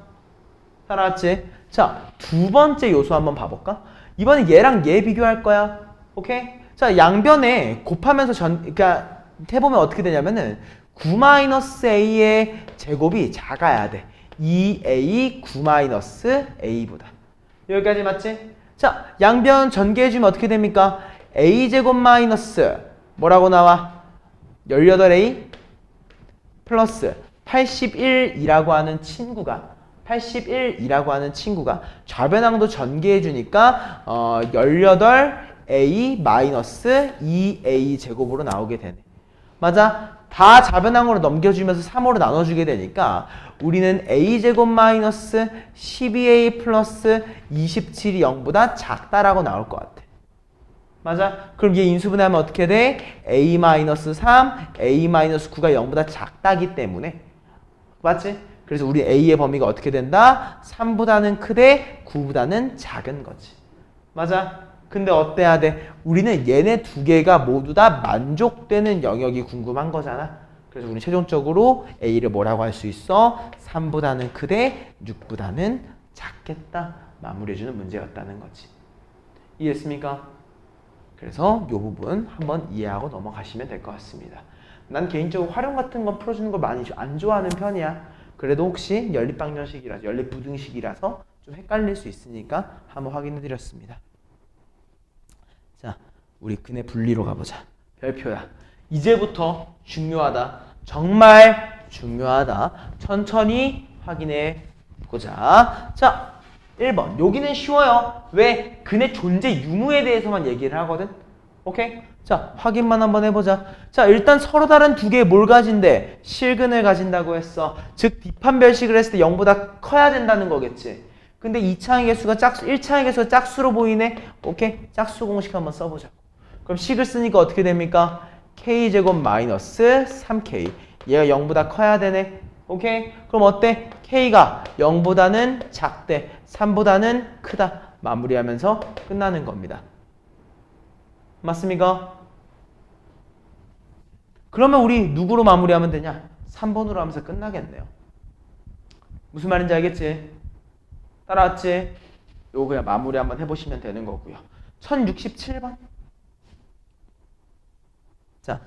따라왔지? 자, 두 번째 요소 한번 봐볼까? 이번엔 얘랑 얘 비교할 거야. 오케이? 자, 양변에 곱하면서 그러니까 해보면 어떻게 되냐면은 9-A의 제곱이 작아야 돼. 2A 9-A보다. 여기까지 맞지? 자, 양변 전개해주면 어떻게 됩니까? A제곱 마이너스 뭐라고 나와? 18A 플러스 81이라고 하는 친구가 81이라고 하는 친구가 좌변항도 전개해주니까 18A 마이너스 2A 제곱으로 나오게 되네. 맞아? 다 좌변항으로 넘겨주면서 3호로 나눠주게 되니까 우리는 A제곱 마이너스 12A 플러스 27이 0보다 작다라고 나올 것 같아. 맞아? 그럼 얘 인수분해하면 어떻게 돼? A 마이너스 3, A 마이너스 9가 0보다 작다기 때문에. 맞지? 그래서 우리 A의 범위가 어떻게 된다? 3보다는 크되 9보다는 작은 거지. 맞아? 근데 어때야 돼? 우리는 얘네 두 개가 모두 다 만족되는 영역이 궁금한 거잖아. 그래서 우리는 최종적으로 A를 뭐라고 할 수 있어? 3보다는 크되 6보다는 작겠다. 마무리해주는 문제였다는 거지. 이해했습니까? 그래서 이 부분 한번 이해하고 넘어가시면 될 것 같습니다. 난 개인적으로 활용 같은 거 풀어주는 걸 많이 안 좋아하는 편이야. 그래도 혹시 연립방정식이라서 연립부등식이라서 좀 헷갈릴 수 있으니까 한번 확인해 드렸습니다. 자, 우리 근의 분리로 가보자. 별표야. 이제부터 중요하다. 정말 중요하다. 천천히 확인해 보자. 자, 1번. 여기는 쉬워요. 왜? 근의 존재 유무에 대해서만 얘기를 하거든. 오케이? 자, 확인만 한번 해보자. 자, 일단 서로 다른 두 개의 뭘 가진대? 실근을 가진다고 했어. 즉, 뒷판별식을 했을 때 0보다 커야 된다는 거겠지. 근데 2차항의 개수가 1차항의 개수가 짝수로 보이네? 오케이? 짝수 공식 한번 써보자. 그럼 식을 쓰니까 어떻게 됩니까? K제곱 마이너스 3K. 얘가 0보다 커야 되네. 오케이? 그럼 어때? K가 0보다는 작대, 3보다는 크다. 마무리하면서 끝나는 겁니다. 맞습니까? 그러면 우리 누구로 마무리하면 되냐? 3번으로 하면서 끝나겠네요. 무슨 말인지 알겠지? 따라왔지? 요거 그냥 마무리 한번 해보시면 되는 거고요. 1067번. 자,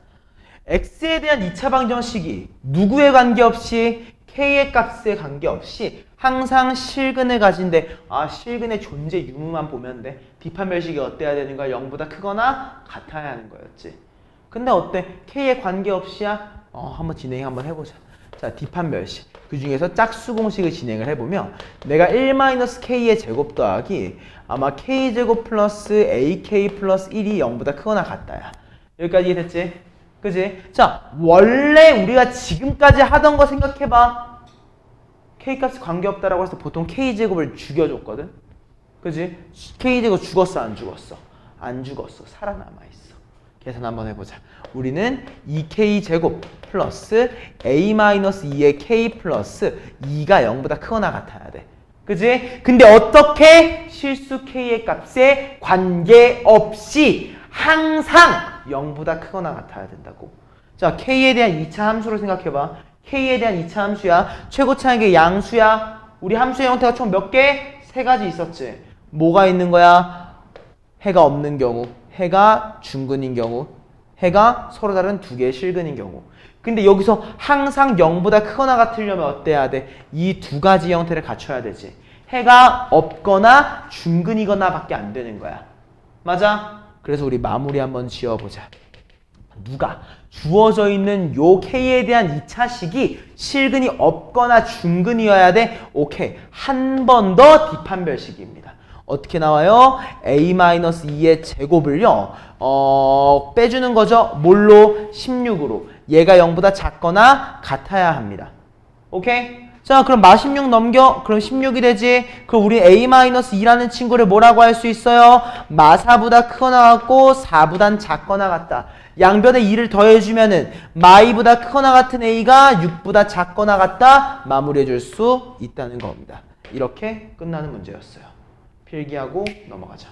x에 대한 2차 방정식이 누구에 관계없이 k의 값에 관계없이 항상 실근을 가진대. 아, 실근의 존재 유무만 보면 돼. 뒷판별식이 어때야 되는 거야? 0보다 크거나 같아야 하는 거였지. 근데 어때? k에 관계없이야? 한번 진행 한번 해보자. 자, 뒷판별식. 그 중에서 짝수 공식을 진행을 해보면 내가 1-k의 제곱 더하기 아마 k제곱 플러스 ak 플러스 1이 0보다 크거나 같다야. 여기까지 이해됐지? 그지? 자, 원래 우리가 지금까지 하던 거 생각해봐. k값이 관계없다라고 해서 보통 k제곱을 죽여줬거든? 그지? k제곱 죽었어, 안 죽었어? 안 죽었어. 살아남아있어. 계산 한번 해보자. 우리는 2k제곱 플러스 a-2의 k 플러스 2가 0보다 크거나 같아야 돼. 그지? 근데 어떻게? 실수 k의 값에 관계없이 항상 0보다 크거나 같아야 된다고. 자, k에 대한 2차 함수를 생각해봐. k에 대한 2차 함수야. 최고차항의 양수야. 우리 함수의 형태가 총 몇 개? 3가지 있었지. 뭐가 있는 거야? 해가 없는 경우, 해가 중근인 경우, 해가 서로 다른 두 개의 실근인 경우. 근데 여기서 항상 0보다 크거나 같으려면 어때야 돼? 이 두 가지 형태를 갖춰야 되지. 해가 없거나 중근이거나 밖에 안 되는 거야. 맞아? 그래서 우리 마무리 한번 지어보자. 누가 주어져 있는 요 K에 대한 2차식이 실근이 없거나 중근이어야 돼? 오케이. 한 번 더 뒷판별식입니다. 어떻게 나와요? A-2의 제곱을요. 빼주는 거죠. 뭘로? 16으로. 얘가 0보다 작거나 같아야 합니다. 오케이? 자, 그럼 마16 넘겨. 그럼 16이 되지. 그럼 우리 A-2라는 친구를 뭐라고 할 수 있어요? 마4보다 크거나 같고 4보단 작거나 같다. 양변에 2를 더해주면은 마2보다 크거나 같은 A가 6보다 작거나 같다. 마무리해줄 수 있다는 겁니다. 이렇게 끝나는 문제였어요. 필기하고 넘어가자.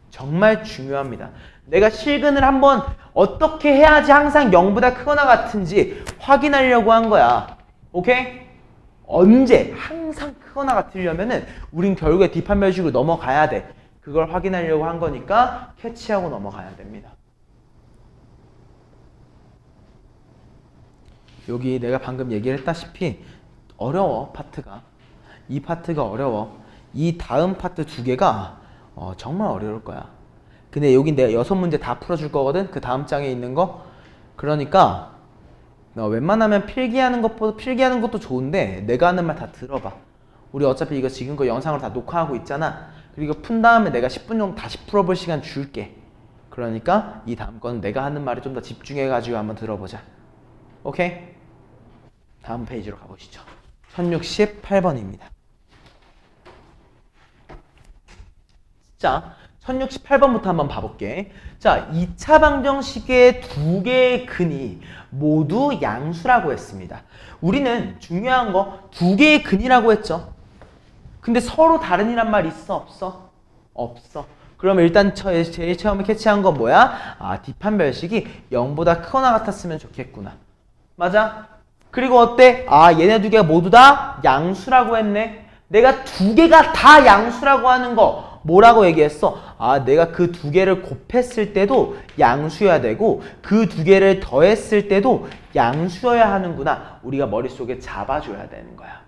정말 중요합니다. 내가 실근을 한번 어떻게 해야지 항상 0보다 크거나 같은지 확인하려고 한 거야. 오케이? 언제 항상 크거나 같으려면은 우린 결국에 뒷판별식으로 넘어가야 돼. 그걸 확인하려고 한 거니까 캐치하고 넘어가야 됩니다. 여기 내가 방금 얘기를 했다시피 어려워, 파트가. 이 파트가 어려워. 이 다음 파트 두 개가 정말 어려울 거야. 근데 여기 내가 6문제 다 풀어줄 거거든. 그 다음 장에 있는 거. 그러니까 웬만하면 필기하는 것도 좋은데 내가 하는 말 다 들어봐. 우리 어차피 이거 지금 거 영상으로 다 녹화하고 있잖아. 그리고 푼 다음에 내가 10분 정도 다시 풀어볼 시간 줄게. 그러니까 이 다음 거는 내가 하는 말에 좀 더 집중해가지고 한번 들어보자. 오케이? 다음 페이지로 가보시죠. 1068번입니다. 자, 1068번부터 한번 봐볼게. 자, 2차 방정식의 두 개의 근이 모두 양수라고 했습니다. 우리는 중요한 거 두 개의 근이라고 했죠. 근데 서로 다른이란 말 있어? 없어? 없어. 그럼 일단 제일 처음에 캐치한 건 뭐야? 아, 뒷판별식이 0보다 크거나 같았으면 좋겠구나. 맞아? 그리고 어때? 아, 얘네 두 개가 모두 다 양수라고 했네. 내가 두 개가 다 양수라고 하는 거 뭐라고 얘기했어? 아, 내가 그 두 개를 곱했을 때도 양수여야 되고 그 두 개를 더했을 때도 양수여야 하는구나. 우리가 머릿속에 잡아줘야 되는 거야.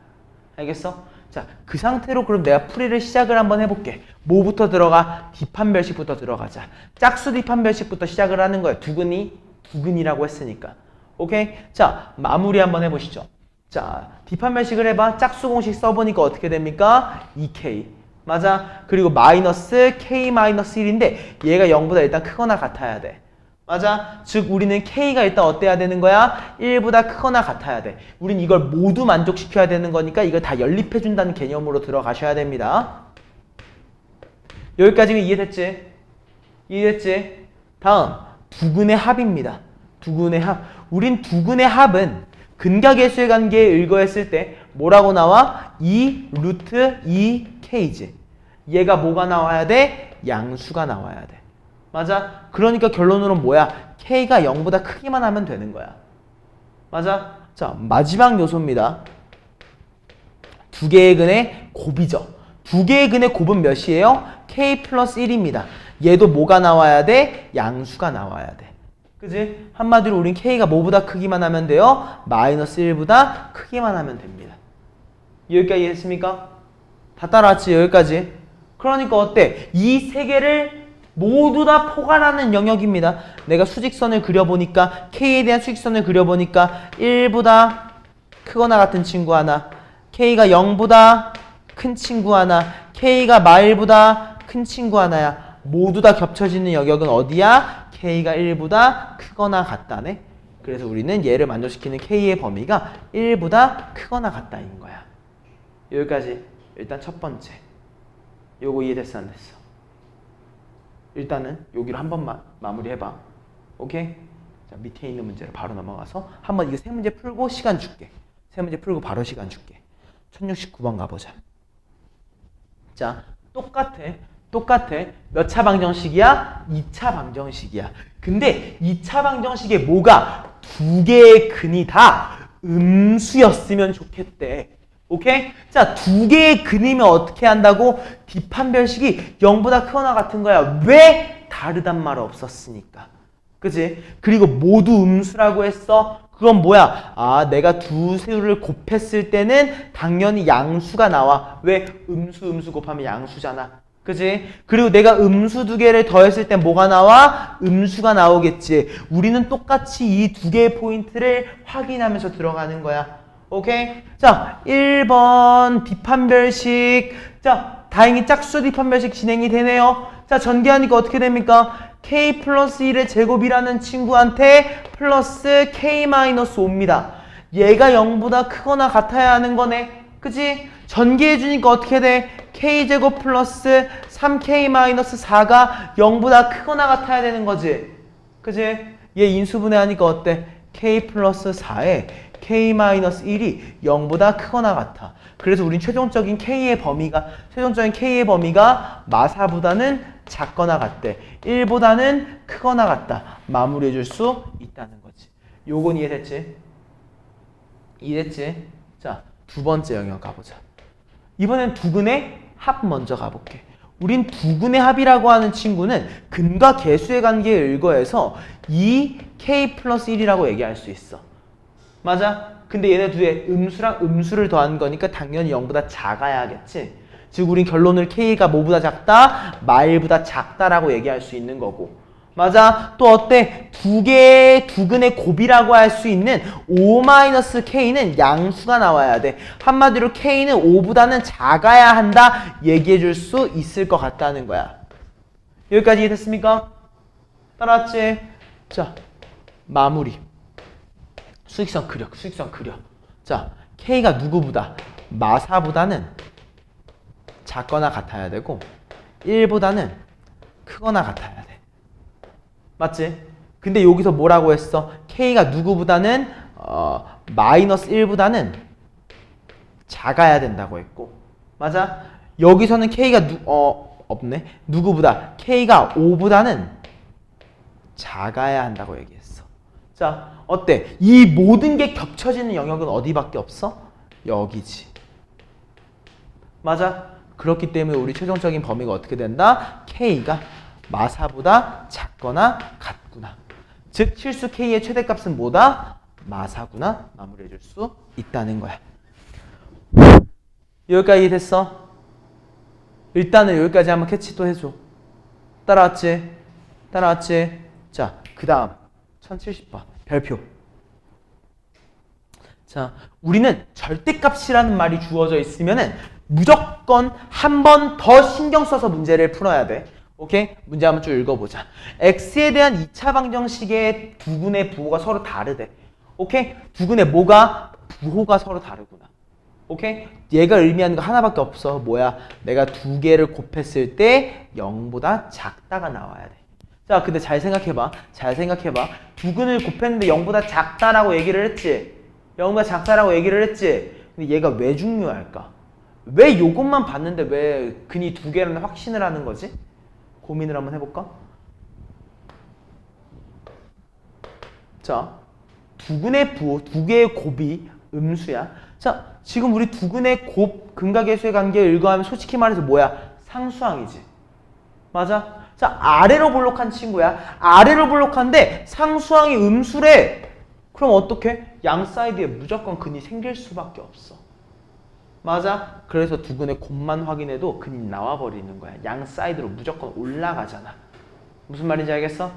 알겠어? 자, 그 상태로 그럼 내가 풀이를 시작을 한번 해볼게. 뭐부터 들어가? 뒷판별식부터 들어가자. 짝수 뒷판별식부터 시작을 하는 거야. 두근이라고 했으니까. 오케이? 자, 마무리 한번 해보시죠. 자, 뒷판별식을 해봐. 짝수 공식 써보니까 어떻게 됩니까? 2K. 맞아? 그리고 마이너스 K-1인데 얘가 0보다 일단 크거나 같아야 돼. 맞아? 즉 우리는 K가 일단 어때야 되는 거야? 1보다 크거나 같아야 돼. 우린 이걸 모두 만족시켜야 되는 거니까 이걸 다 연립해준다는 개념으로 들어가셔야 됩니다. 여기까지는 이해됐지? 이해됐지? 다음, 두근의 합입니다. 두근의 합. 우린 두근의 합은 근각계수의 관계에 의거했을 때 뭐라고 나와? 2 루트 2K지. 얘가 뭐가 나와야 돼? 양수가 나와야 돼. 맞아? 그러니까 결론으로는 뭐야? K가 0보다 크기만 하면 되는 거야. 맞아? 자, 마지막 요소입니다. 두 개의 근의 곱이죠. 두 개의 근의 곱은 몇이에요? K 플러스 1입니다. 얘도 뭐가 나와야 돼? 양수가 나와야 돼. 그지? 한마디로 우린 K가 뭐보다 크기만 하면 돼요? 마이너스 1보다 크기만 하면 됩니다. 여기까지 이해했습니까? 다 따라왔지? 여기까지. 그러니까 어때? 이 세 개를 모두 다 포괄하는 영역입니다. 내가 수직선을 그려보니까 K에 대한 수직선을 그려보니까 1보다 크거나 같은 친구 하나, K가 0보다 큰 친구 하나, K가 마1보다 큰 친구 하나야. 모두 다 겹쳐지는 영역은 어디야? K가 1보다 크거나 같다네. 그래서 우리는 얘를 만족시키는 K의 범위가 1보다 크거나 같다인 거야. 여기까지 일단 첫 번째. 요거 이해됐어 안 됐어? 일단은 여기로 한 번만 마무리해봐. 오케이? 자, 밑에 있는 문제를 바로 넘어가서 한번 이거 세 문제 풀고 시간 줄게. 세 문제 풀고 바로 시간 줄게. 1069번 가보자. 자, 똑같아. 몇 차 방정식이야? 2차 방정식이야. 근데 2차 방정식에 뭐가? 두 개의 근이 다 음수였으면 좋겠대. 오케이? 자, 두 개의 근이면 어떻게 한다고? 뒷판별식이 0보다 크거나 같은 거야. 왜? 다르단 말 없었으니까. 그지? 그리고 모두 음수라고 했어. 그건 뭐야? 아, 내가 두 수를 곱했을 때는 당연히 양수가 나와. 왜? 음수 곱하면 양수잖아. 그지? 그리고 내가 음수 두 개를 더했을 때 뭐가 나와? 음수가 나오겠지. 우리는 똑같이 이 두 개의 포인트를 확인하면서 들어가는 거야. 오케이? 자, 1번 비판별식. 자, 다행히 짝수 비판별식 진행이 되네요. 자, 전개하니까 어떻게 됩니까? k 플러스 1의 제곱이라는 친구한테 플러스 k 마이너스 5입니다. 얘가 0보다 크거나 같아야 하는 거네. 그치? 전개해주니까 어떻게 돼? k제곱 플러스 3k 마이너스 4가 0보다 크거나 같아야 되는 거지. 그치? 얘 인수분해하니까 어때? k 플러스 4에 k 마이너스 1이 0보다 크거나 같아. 그래서 우린 최종적인 k의 범위가 마사보다는 작거나 같대. 1보다는 크거나 같다. 마무리해줄 수 있다는 거지. 요건 이해됐지? 이해됐지? 자, 두 번째 영역 가보자. 이번엔 두근의 합 먼저 가볼게. 우린 두근의 합이라고 하는 친구는 근과 계수의 관계에 의거해서 2k 플러스 1이라고 얘기할 수 있어. 맞아? 근데 얘네 둘의 음수랑 음수를 더한 거니까 당연히 0보다 작아야 하겠지. 즉 우린 결론을 k가 뭐보다 작다? 마일보다 작다라고 얘기할 수 있는 거고. 맞아? 또 어때? 두 개의 두근의 곱이라고 할 수 있는 5-k는 양수가 나와야 돼. 한마디로 k는 5보다는 작아야 한다 얘기해 줄 수 있을 것 같다는 거야. 여기까지 이해됐습니까? 따라왔지? 자, 마무리. 수직선 그려. 자, k가 누구보다? 마사보다는 작거나 같아야 되고 1보다는 크거나 같아야 돼. 맞지? 근데 여기서 뭐라고 했어? k가 누구보다는 마이너스 1보다는 작아야 된다고 했고. 맞아? 여기서는 k가 없네. 누구보다? k가 5보다는 작아야 한다고 얘기했어. 자, 어때? 이 모든 게 겹쳐지는 영역은 어디밖에 없어? 여기지. 맞아? 그렇기 때문에 우리 최종적인 범위가 어떻게 된다? k가 마사보다 작거나 같구나. 즉 실수 k의 최대값은 뭐다? 마사구나. 마무리해줄 수 있다는 거야. 여기까지 됐어? 일단은 여기까지 한번 캐치 또 해줘. 따라왔지? 자, 그 다음 1070번 별표. 자, 우리는 절대값이라는 말이 주어져 있으면은 무조건 한 번 더 신경 써서 문제를 풀어야 돼. 오케이? 문제 한번 쭉 읽어보자. x에 대한 2차 방정식의 두근의 부호가 서로 다르대. 오케이? 두근의 뭐가? 부호가 서로 다르구나. 오케이? 얘가 의미하는 거 하나밖에 없어. 뭐야? 내가 두 개를 곱했을 때 0보다 작다가 나와야 돼. 자, 근데 잘 생각해봐. 두근을 곱했는데 0보다 작다라고 얘기를 했지. 0보다 작다라고 얘기를 했지. 근데 얘가 왜 중요할까? 왜 요것만 봤는데 왜 근이 두 개라는 확신을 하는 거지? 고민을 한번 해볼까? 자, 두근의 부호, 두 개의 곱이 음수야. 자, 지금 우리 두근의 곱, 근과 계수의 관계에 의거하면 솔직히 말해서 뭐야? 상수항이지. 맞아? 자, 아래로 볼록한 친구야. 아래로 볼록한데 상수항이 음수래. 그럼 어떡해? 양 사이드에 무조건 근이 생길 수밖에 없어. 맞아? 그래서 두근의 곱만 확인해도 근이 나와버리는 거야. 양 사이드로 무조건 올라가잖아. 무슨 말인지 알겠어?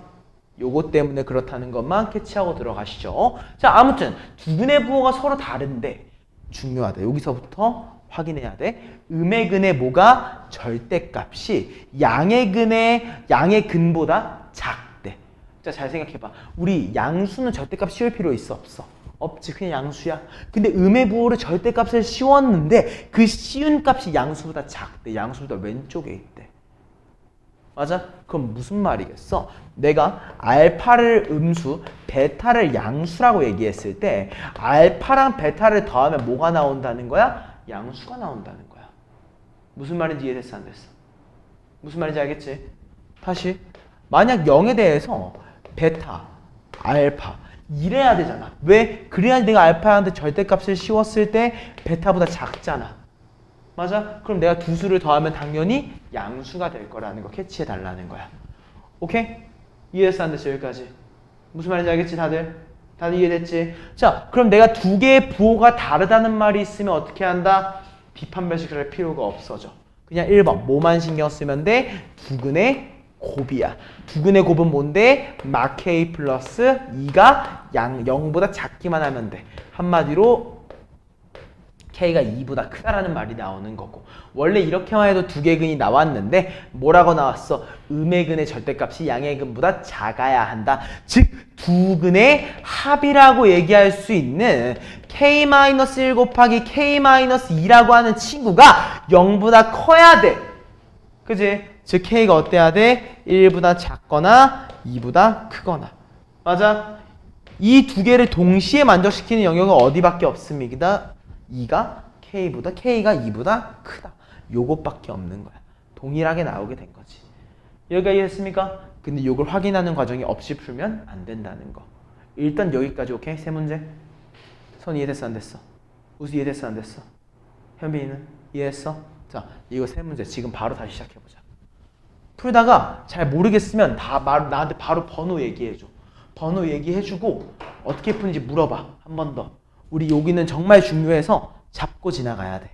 요거 때문에 그렇다는 것만 캐치하고 들어가시죠. 자, 아무튼 두근의 부호가 서로 다른데 중요하다. 여기서부터 확인해야 돼. 음의 근의 뭐가? 절대값이 양의 근보다 작대. 자, 잘 생각해봐. 우리 양수는 절대값 씌울 필요 있어? 없어? 없지. 그냥 양수야. 근데 음의 부호를 절대값을 씌웠는데 그 씌운 값이 양수보다 작대. 양수보다 왼쪽에 있대. 맞아? 그럼 무슨 말이겠어? 내가 알파를 음수, 베타를 양수라고 얘기했을 때 알파랑 베타를 더하면 뭐가 나온다는 거야? 양수가 나온다는 거야. 무슨 말인지 이해됐어? 안 됐어? 무슨 말인지 알겠지? 다시. 만약 0에 대해서 베타, 알파 이래야 되잖아. 왜? 그래야 내가 알파한테 절대값을 씌웠을 때 베타보다 작잖아. 맞아? 그럼 내가 두 수를 더하면 당연히 양수가 될 거라는 거 캐치해 달라는 거야. 오케이? 이해했어? 안 됐어? 여기까지. 무슨 말인지 알겠지 다들? 다들 이해됐지? 자, 그럼 내가 두 개의 부호가 다르다는 말이 있으면 어떻게 한다? 비판별식을 할 필요가 없어져. 그냥 1번 뭐만 신경 쓰면 돼? 두근의 곱이야. 두근의 곱은 뭔데? 막 K 플러스 2가 0보다 작기만 하면 돼. 한마디로 K가 2보다 크다라는 말이 나오는 거고, 원래 이렇게만 해도 두 개 근이 나왔는데 뭐라고 나왔어? 음의 근의 절대값이 양의 근보다 작아야 한다. 즉 두 근의 합이라고 얘기할 수 있는 K-1 곱하기 K-2라고 하는 친구가 0보다 커야 돼. 그지? 즉 K가 어때야 돼? 1보다 작거나 2보다 크거나. 맞아? 이 두 개를 동시에 만족시키는 영역은 어디밖에 없습니다. 2가 K가 2보다 크다. 요것밖에 없는 거야. 동일하게 나오게 된 거지. 여기가 이해했습니까? 근데 요걸 확인하는 과정이 없이 풀면 안 된다는 거. 일단 여기까지 오케이? 세 문제. 선 이해됐어 안 됐어? 우수 이해됐어 안 됐어? 현빈이는 이해했어? 자, 이거 세 문제 지금 바로 다시 시작해보자. 풀다가 잘 모르겠으면 나한테 바로 번호 얘기해줘. 번호 얘기해주고 어떻게 푸는지 물어봐. 한 번 더. 우리 여기는 정말 중요해서 잡고 지나가야 돼.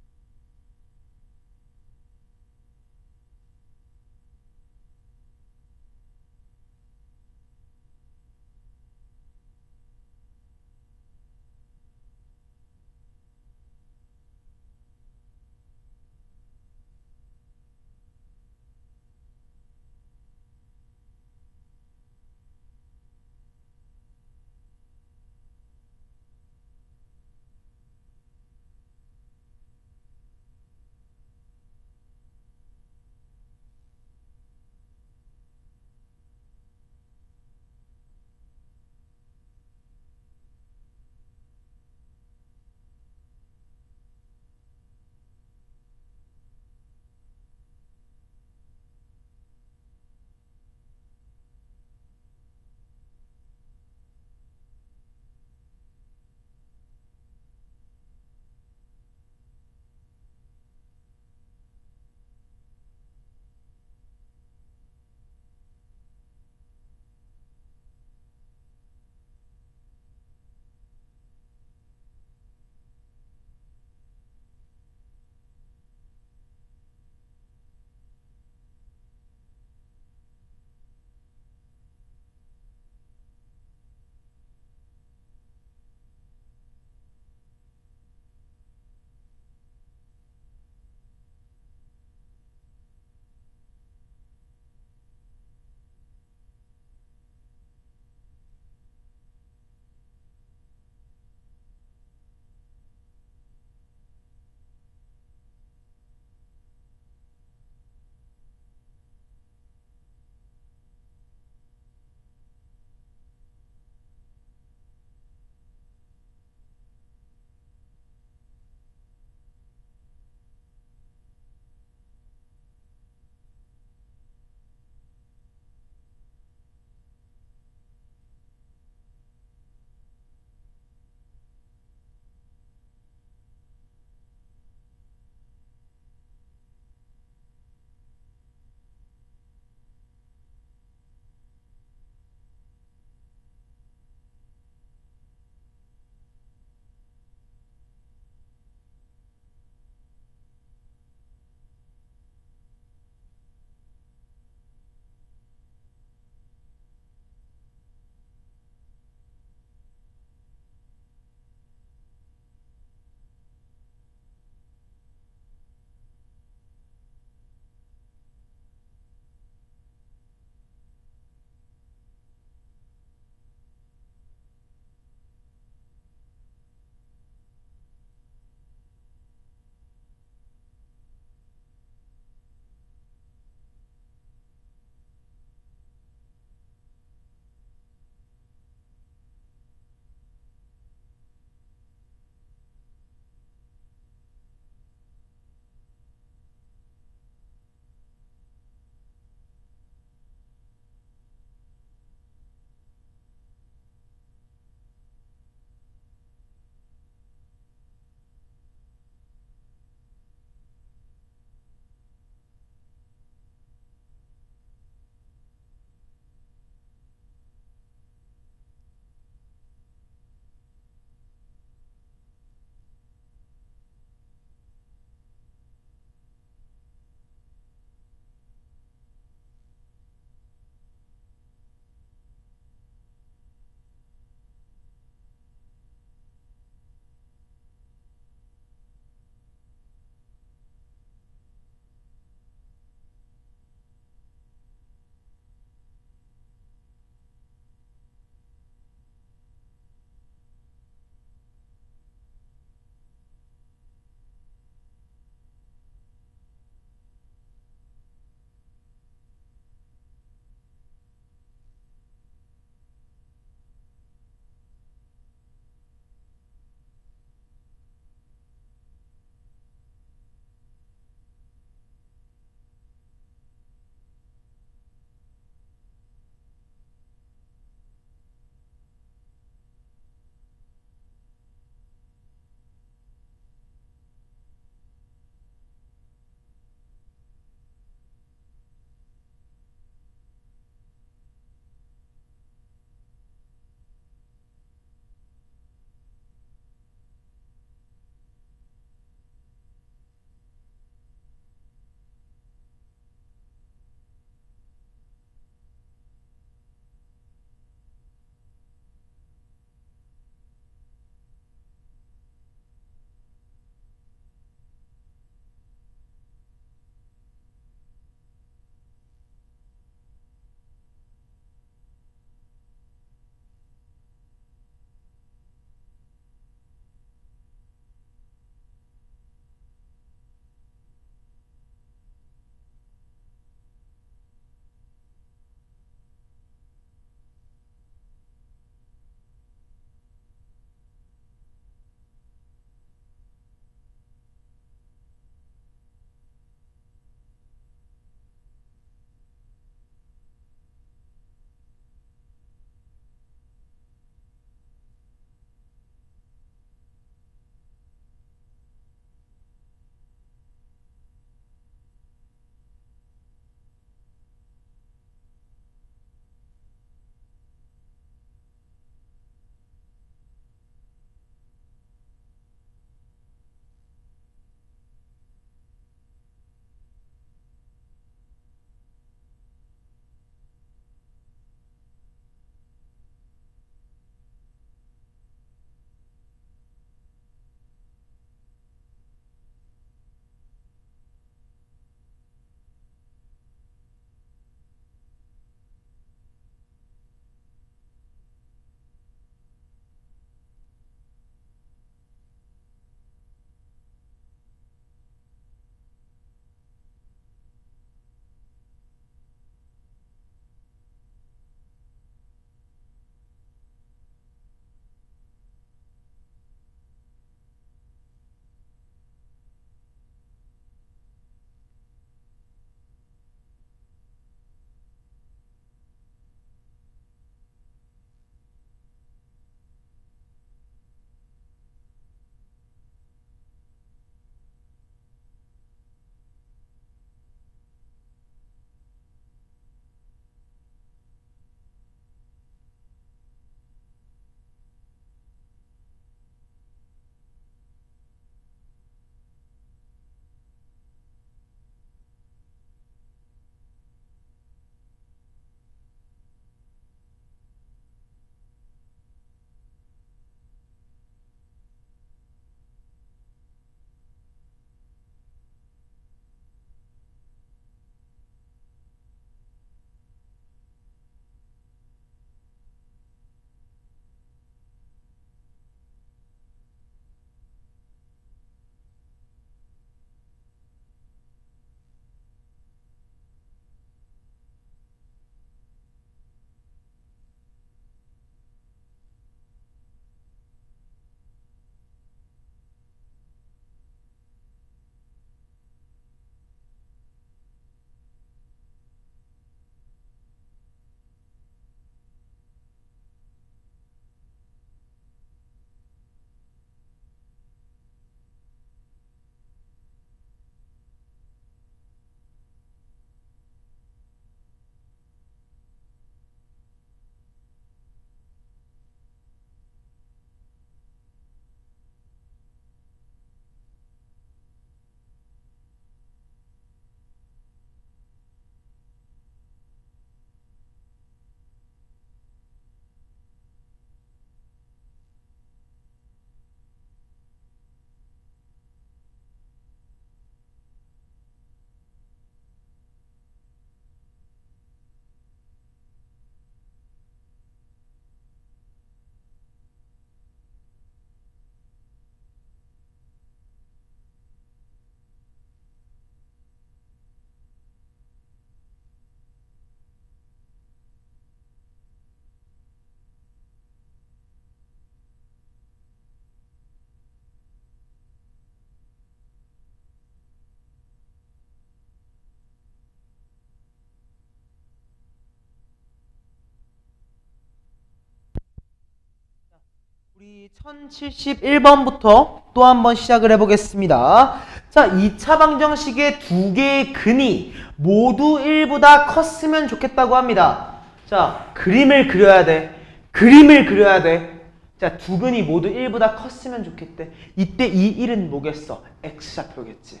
우리 1071번부터 또 한번 시작을 해보겠습니다. 자, 2차 방정식의 두 개의 근이 모두 1보다 컸으면 좋겠다고 합니다. 자, 그림을 그려야 돼. 그림을 그려야 돼. 자, 두 근이 모두 1보다 컸으면 좋겠대. 이때 이 1은 뭐겠어? X좌표겠지.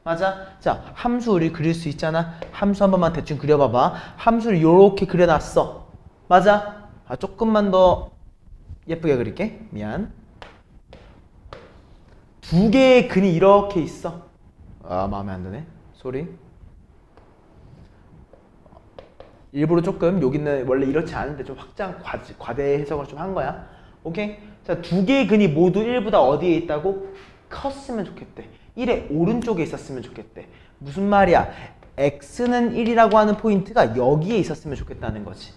맞아? 자, 함수 우리 그릴 수 있잖아. 함수 한 번만 대충 그려봐봐. 함수를 이렇게 그려놨어. 맞아? 아, 조금만 더 예쁘게 그릴게. 미안. 두 개의 근이 이렇게 있어. 아, 마음에 안 드네. 쏘리. 일부러 조금 여기는 원래 이렇지 않은데 좀 확장 과대 해석을 좀 한 거야. 오케이? 자, 두 개의 근이 모두 1보다 어디에 있다고? 컸으면 좋겠대. 1의 오른쪽에 있었으면 좋겠대. 무슨 말이야? x는 1이라고 하는 포인트가 여기에 있었으면 좋겠다는 거지.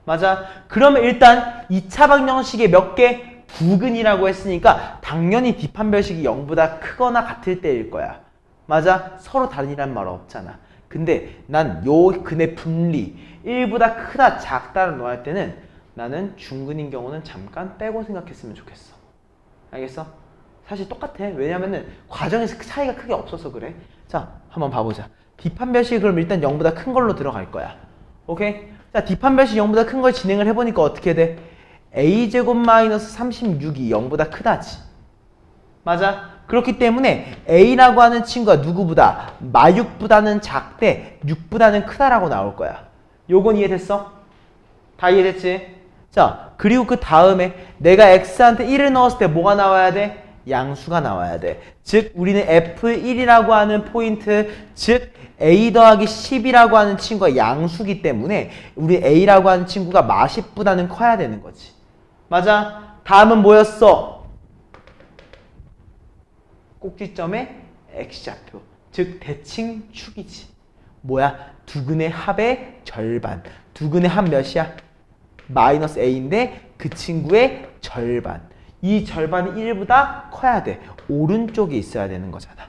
맞아? 그러면 일단 2차 방정식의 몇 개? 두 근이라고 했으니까 당연히 뒷판별식이 0보다 크거나 같을 때일 거야. 맞아? 서로 다른이란 말 없잖아. 근데 난 요 근의 분리 1보다 크다 작다를 놓을 때는 나는 중근인 경우는 잠깐 빼고 생각했으면 좋겠어. 알겠어? 사실 똑같아. 왜냐면은 과정에서 차이가 크게 없어서 그래. 자, 한번 봐보자. 뒷판별식이 그럼 일단 0보다 큰 걸로 들어갈 거야. 오케이? 자, 뒷판별식 0보다 큰 걸 진행을 해보니까 어떻게 돼? a제곱 마이너스 36이 0보다 크다지. 맞아? 그렇기 때문에 a라고 하는 친구가 누구보다 마6보다는 작대 6보다는 크다라고 나올 거야. 요건 이해됐어? 다 이해됐지? 자, 그리고 그 다음에 내가 x한테 1을 넣었을 때 뭐가 나와야 돼? 양수가 나와야 돼. 즉 우리는 f1이라고 하는 포인트, 즉 a 더하기 10이라고 하는 친구가 양수기 때문에 우리 a라고 하는 친구가 마 10보다는 커야 되는 거지. 맞아? 다음은 뭐였어? 꼭지점의 x좌표, 즉 대칭축이지. 뭐야? 두 근의 합의 절반. 두 근의 합 몇이야? 마이너스 a인데 그 친구의 절반. 이 절반이 1보다 커야 돼. 오른쪽에 있어야 되는 거잖아.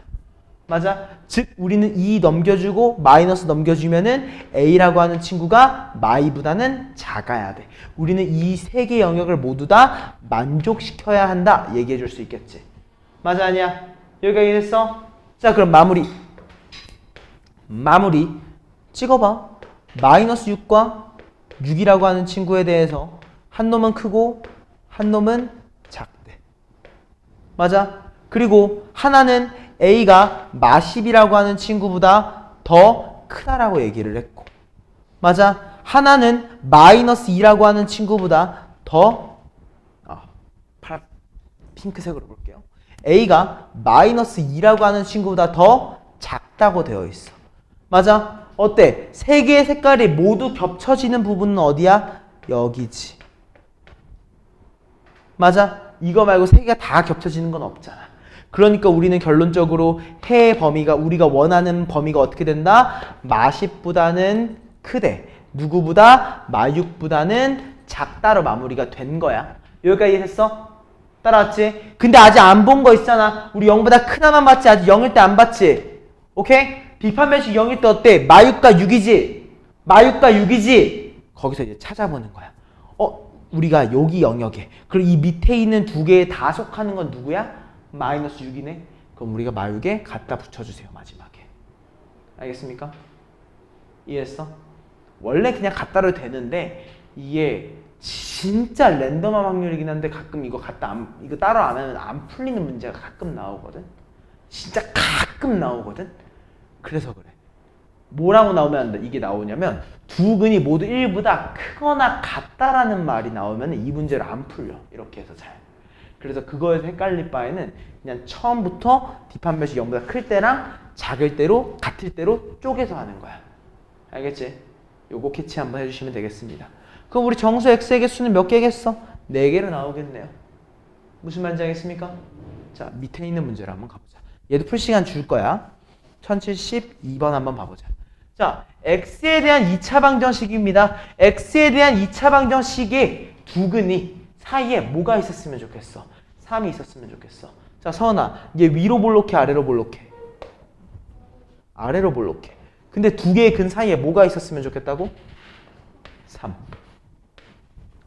맞아? 즉 우리는 2 넘겨주고 마이너스 넘겨주면은 a라고 하는 친구가 마이보다는 작아야 돼. 우리는 이 세 개의 영역을 모두 다 만족시켜야 한다. 얘기해 줄 수 있겠지. 맞아, 아니야? 여기까지 됐어? 자, 그럼 마무리 찍어봐. 마이너스 6과 6이라고 하는 친구에 대해서 한 놈은 크고 한 놈은 작대. 맞아? 그리고 하나는 a가 마 10이라고 하는 친구보다 더 크다라고 얘기를 했고. 맞아? 하나는 마이너스 2라고 하는 친구보다 더 핑크색으로 볼게요. a가 마이너스 2라고 하는 친구보다 더 작다고 되어 있어. 맞아? 어때? 세 개의 색깔이 모두 겹쳐지는 부분은 어디야? 여기지. 맞아? 이거 말고 세 개가 다 겹쳐지는 건 없잖아. 그러니까 우리는 결론적으로 해의 범위가, 우리가 원하는 범위가 어떻게 된다? 마 10보다는 크대. 누구보다? 마 6보다는 작다로 마무리가 된 거야. 여기까지 했어? 따라왔지? 근데 아직 안 본 거 있잖아. 우리 0보다 크다만 봤지. 아직 0일 때 안 봤지? 오케이? 비판별식 0일 때 어때? 마 6과 6이지? 마 6과 6이지? 거기서 이제 찾아보는 거야. 우리가 여기 영역에, 그리고 이 밑에 있는 두 개에 다 속하는 건 누구야? 마이너스 6이네? 그럼 우리가 마 6에 갖다 붙여주세요. 마지막에. 알겠습니까? 이해했어? 원래 그냥 갖다로 되는데 이게 진짜 랜덤한 확률이긴 한데 가끔 이거 이거 따로 안 하면 안 풀리는 문제가 가끔 나오거든. 진짜 가끔 나오거든. 그래서 그래. 뭐라고 나오면 이게 나오냐면 두 근이 모두 1보다 크거나 같다라는 말이 나오면 이 문제를 안 풀려. 이렇게 해서 잘. 그래서 그거에서 헷갈릴 바에는 그냥 처음부터 뒷판별식 0보다 클 때랑 작을 때로 같을 때로 쪼개서 하는 거야. 알겠지? 요거 캐치 한번 해주시면 되겠습니다. 그럼 우리 정수 x의 개수는 몇 개겠어? 4개로 나오겠네요. 무슨 말인지 알겠습니까? 자, 밑에 있는 문제를 한번 가보자. 얘도 풀 시간 줄 거야. 1072번 한번 봐보자. 자, x에 대한 2차 방정식입니다. x에 대한 2차 방정식의 두 근이 사이에 뭐가 있었으면 좋겠어? 3이 있었으면 좋겠어. 자, 서은아, 얘 위로 볼록해, 아래로 볼록해? 아래로 볼록해. 근데 두 개의 근 사이에 뭐가 있었으면 좋겠다고? 3.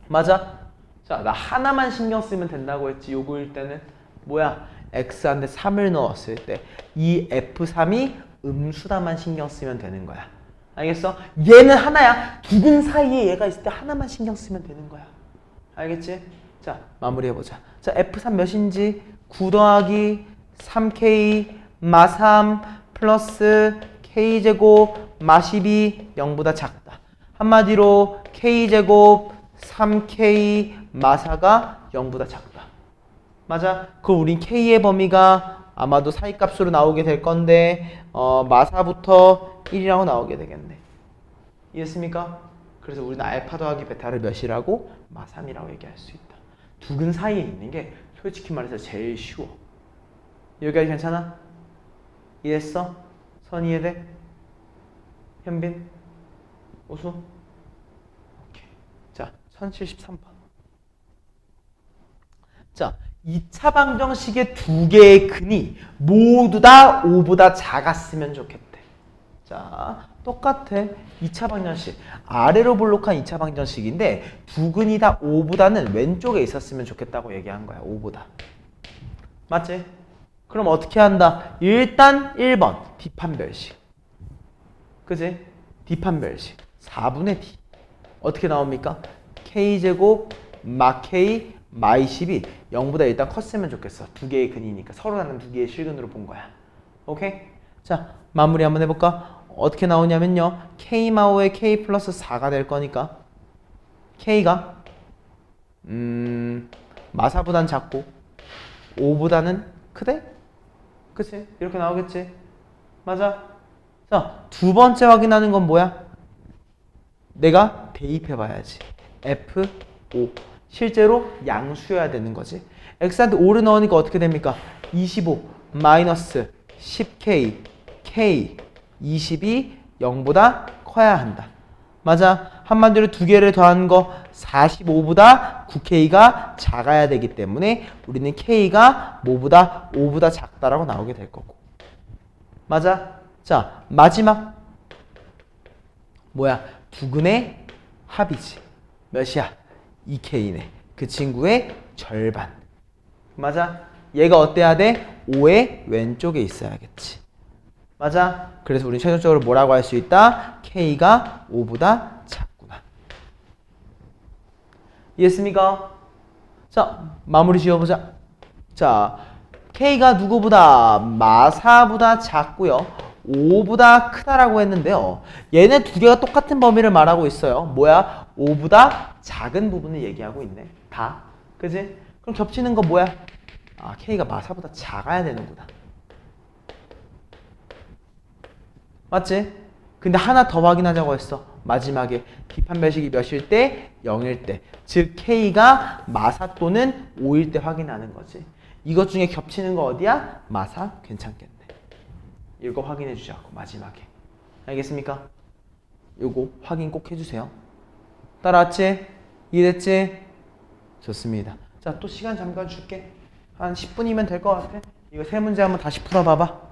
맞아? 자, 나 하나만 신경 쓰면 된다고 했지. 요거일 때는 뭐야? x한테 3을 넣었을 때 이 f3이 음수다만 신경 쓰면 되는 거야. 알겠어? 얘는 하나야. 두근 사이에 얘가 있을 때 하나만 신경 쓰면 되는 거야. 알겠지? 자, 마무리해보자. 자, f3 몇인지 9 더하기 3k 마 3 플러스 k제곱 마 12 0보다 작다. 한마디로 k제곱 3k 마 4가 0보다 작다. 맞아? 그럼 우린 k의 범위가 아마도 사이값으로 나오게 될 건데 마 4부터 1이라고 나오게 되겠네. 이해했습니까? 그래서 우리는 알파 더하기 베타를 몇이라고? 마 3이라고 얘기할 수 있다. 두근 사이에 있는 게 솔직히 말해서 제일 쉬워. 여기까지 괜찮아? 이해했어? 선 이해돼? 현빈? 오수? 오케이. 자, 선 73번. 자, 2차 방정식의 두 개의 근이 모두 다 5보다 작았으면 좋겠대. 자, 똑같아. 2차 방정식. 아래로 볼록한 2차 방정식인데 두 근이 다 5보다는 왼쪽에 있었으면 좋겠다고 얘기한 거야. 5보다. 맞지? 그럼 어떻게 한다? 일단 1번 D판별식. 그지? D판별식. 4분의 D. 어떻게 나옵니까? K제곱 마 K 마 20이 0보다 일단 컸으면 좋겠어. 두 개의 근이니까. 서로 다른 두 개의 실근으로 본 거야. 오케이? 자, 마무리 한번 해볼까? 어떻게 나오냐면요. K 마 5에 K 플러스 4가 될 거니까 K가 마 4보단 작고 5보다는 크대? 그치? 이렇게 나오겠지? 맞아? 자, 두 번째 확인하는 건 뭐야? 내가 대입해봐야지. F5. 실제로 양수여야 되는 거지. x한테 5를 넣으니까 어떻게 됩니까? 25 마이너스 10k k 20이 0보다 커야 한다. 맞아. 한마디로 두 개를 더한 거 45보다 9k가 작아야 되기 때문에 우리는 k가 뭐보다 5보다 작다라고 나오게 될 거고. 맞아. 자, 마지막 뭐야? 두근의 합이지. 몇이야? 2k네. 그 친구의 절반. 맞아? 얘가 어때야 돼? 5의 왼쪽에 있어야겠지. 맞아? 그래서 우리는 최종적으로 뭐라고 할 수 있다? K가 5보다 작구나. 이해했습니까? 자, 마무리 지어보자. 자, K가 누구보다? 마4보다 작고요. 5보다 크다라고 했는데요. 얘네 두 개가 똑같은 범위를 말하고 있어요. 뭐야? 5보다 작은 부분을 얘기하고 있네. 다. 그지? 그럼 겹치는 거 뭐야? 아, K가 마4보다 작아야 되는구나. 맞지? 근데 하나 더 확인하자고 했어. 마지막에 비판별식이 몇일 때? 0일 때. 즉 K가 마4 또는 5일 때 확인하는 거지. 이것 중에 겹치는 거 어디야? 마4 괜찮겠네. 이거 확인해 주자고 마지막에. 알겠습니까? 요거 확인 꼭 해주세요. 따라왔지? 이해됐지? 좋습니다. 자, 또 시간 잠깐 줄게. 한 10분이면 될 것 같아. 이거 세 문제 한번 다시 풀어봐봐.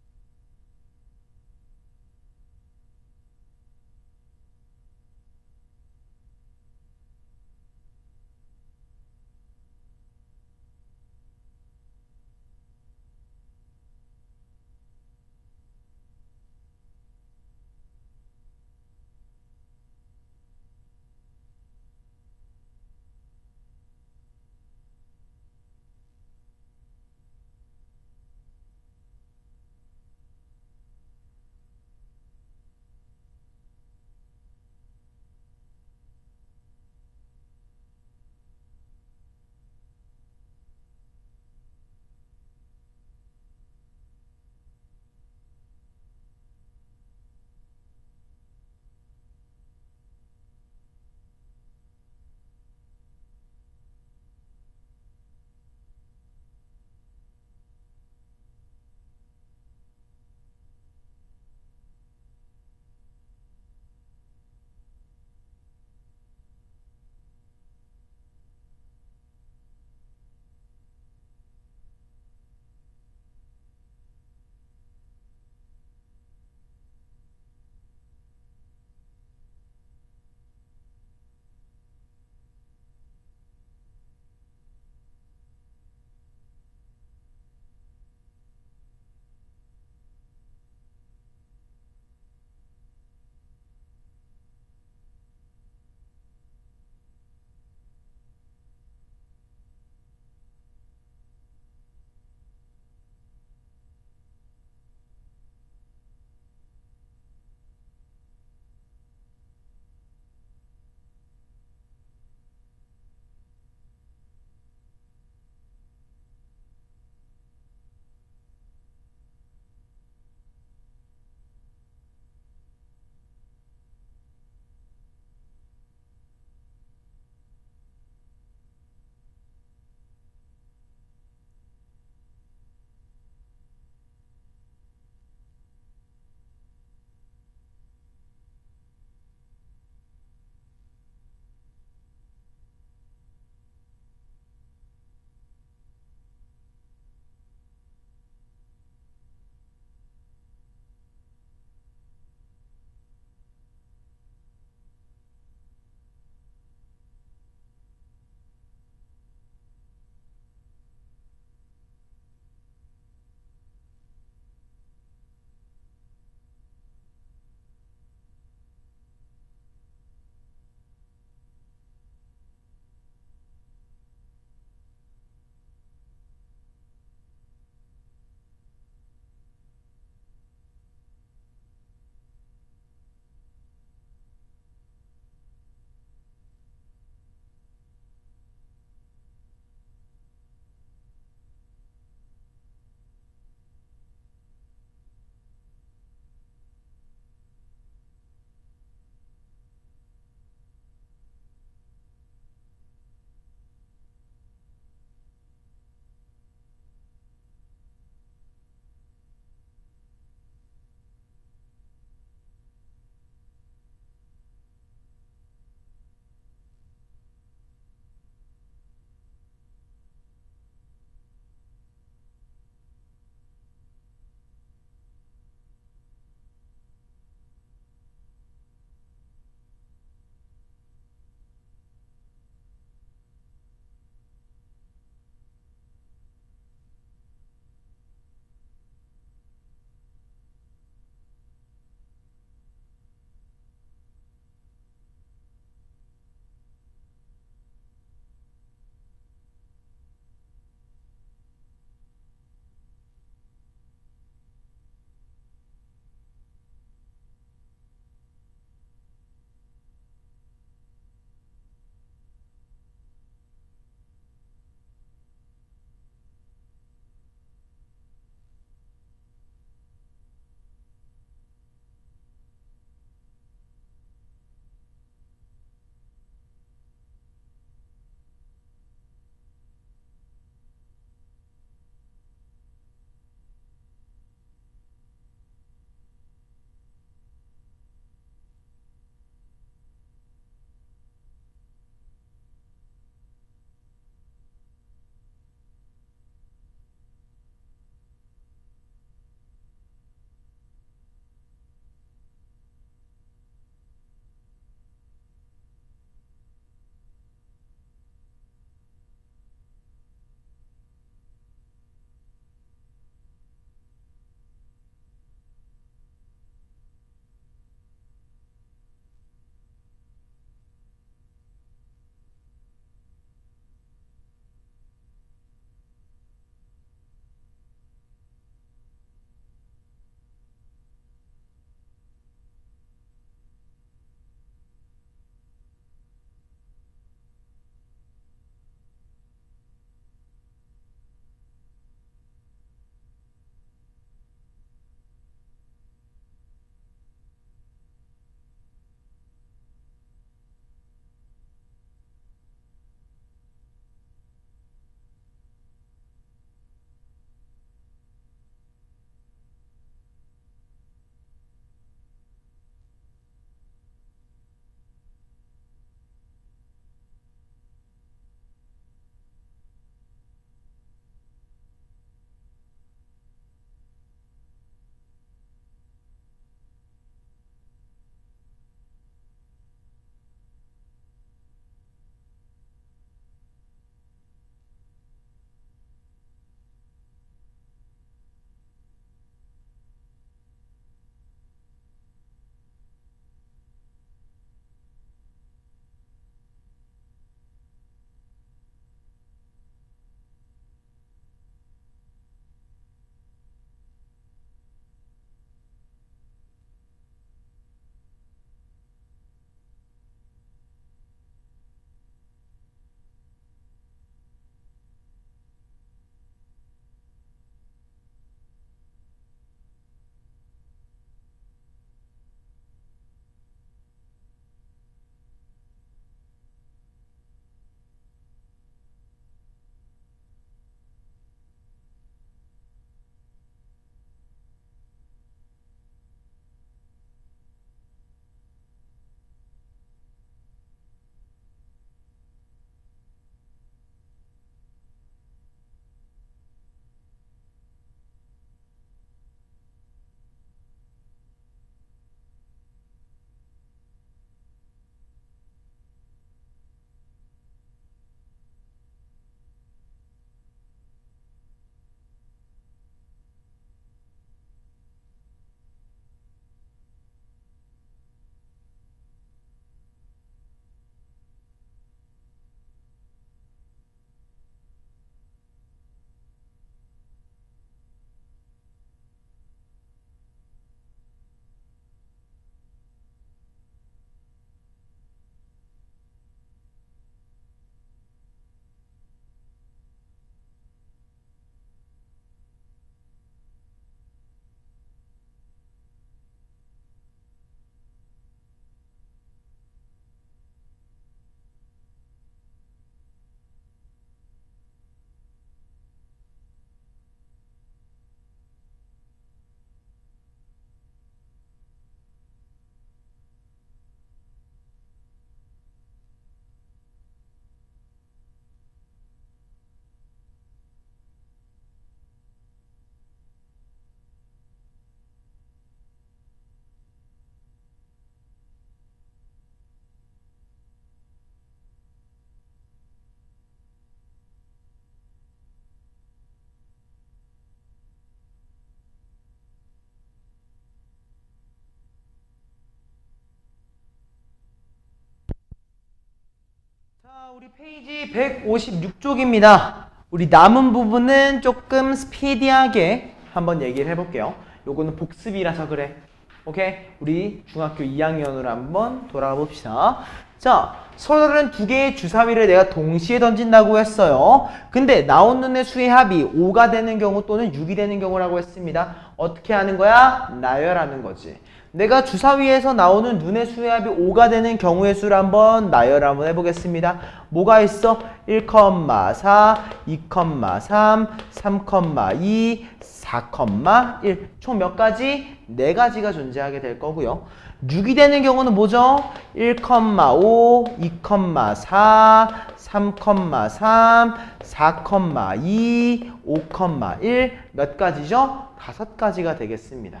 우리 페이지 156쪽입니다. 우리 남은 부분은 조금 스피디하게 한번 얘기를 해볼게요. 요거는 복습이라서 그래. 오케이? 우리 중학교 2학년으로 한번 돌아가 봅시다. 자, 서술은 두 개의 주사위를 내가 동시에 던진다고 했어요. 근데 나온 눈의 수의 합이 5가 되는 경우 또는 6이 되는 경우라고 했습니다. 어떻게 하는 거야? 나열하는 거지. 내가 주사위에서 나오는 눈의 수의 합이 5가 되는 경우의 수를 한번 나열 한번 해보겠습니다. 뭐가 있어? 1,4, 2,3, 3,2, 4,1. 총 몇 가지? 4가지가 존재하게 될 거고요. 6이 되는 경우는 뭐죠? 1,5, 2,4, 3,3, 4,2, 5,1. 몇 가지죠? 5가지가 되겠습니다.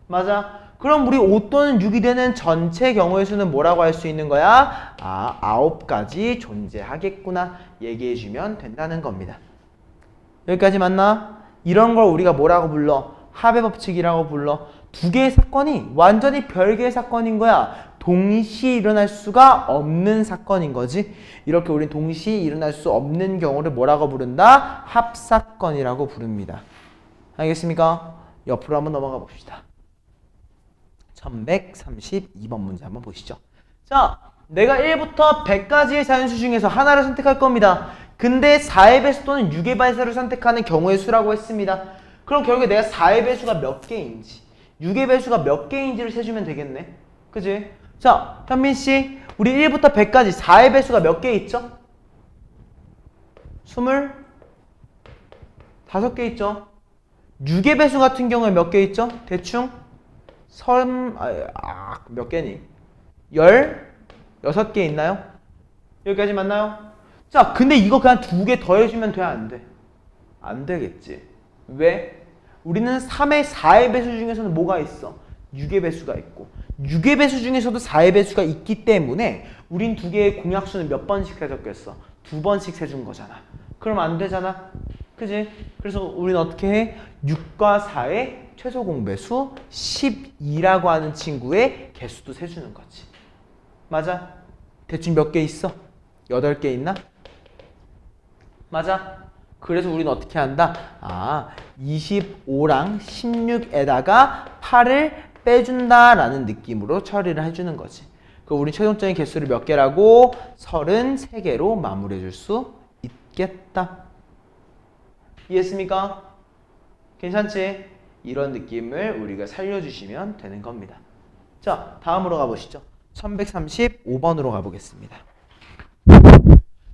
맞아. 그럼 우리 5 또는 6이 되는 전체 경우의 수는 뭐라고 할 수 있는 거야? 9가지 존재하겠구나 얘기해주면 된다는 겁니다. 여기까지 맞나? 이런 걸 우리가 뭐라고 불러? 합의 법칙이라고 불러. 두 개의 사건이 완전히 별개의 사건인 거야. 동시에 일어날 수가 없는 사건인 거지. 이렇게 우린 동시에 일어날 수 없는 경우를 뭐라고 부른다? 합사건이라고 부릅니다. 알겠습니까? 옆으로 한번 넘어가 봅시다. 1132번 문제 한번 보시죠. 자, 내가 1부터 100까지의 자연수 중에서 하나를 선택할 겁니다. 근데 4의 배수 또는 6의 배수를 선택하는 경우의 수라고 했습니다. 그럼 결국에 내가 4의 배수가 몇 개인지 6의 배수가 몇 개인지를 세주면 되겠네. 그지? 자, 현민씨, 우리 1부터 100까지 4의 배수가 몇 개 있죠? 25개 있죠? 6의 배수 같은 경우에 몇 개 있죠? 대충 몇 개니? 16개 있나요? 여기까지 맞나요? 자, 근데 이거 그냥 2개 더해주면 돼? 안 돼? 안 되겠지. 왜? 우리는 3의 4의 배수 중에서는 뭐가 있어? 6의 배수가 있고 6의 배수 중에서도 4의 배수가 있기 때문에 우린 두 개의 공약수는 몇 번씩 세줬겠어? 2번씩 세준 거잖아. 그럼 안 되잖아. 그지? 그래서 우리는 어떻게 해? 6과 4의 최소 공배수 12라고 하는 친구의 개수도 세주는 거지. 맞아? 대충 몇 개 있어? 8개 있나? 맞아? 그래서 우리는 어떻게 한다? 25랑 16에다가 8을 빼준다라는 느낌으로 처리를 해주는 거지. 그럼 우리 최종적인 개수를 몇 개라고? 33개로 마무리해 줄 수 있겠다. 이해했습니까? 괜찮지? 이런 느낌을 우리가 살려주시면 되는 겁니다. 자, 다음으로 가보시죠. 1135번으로 가보겠습니다.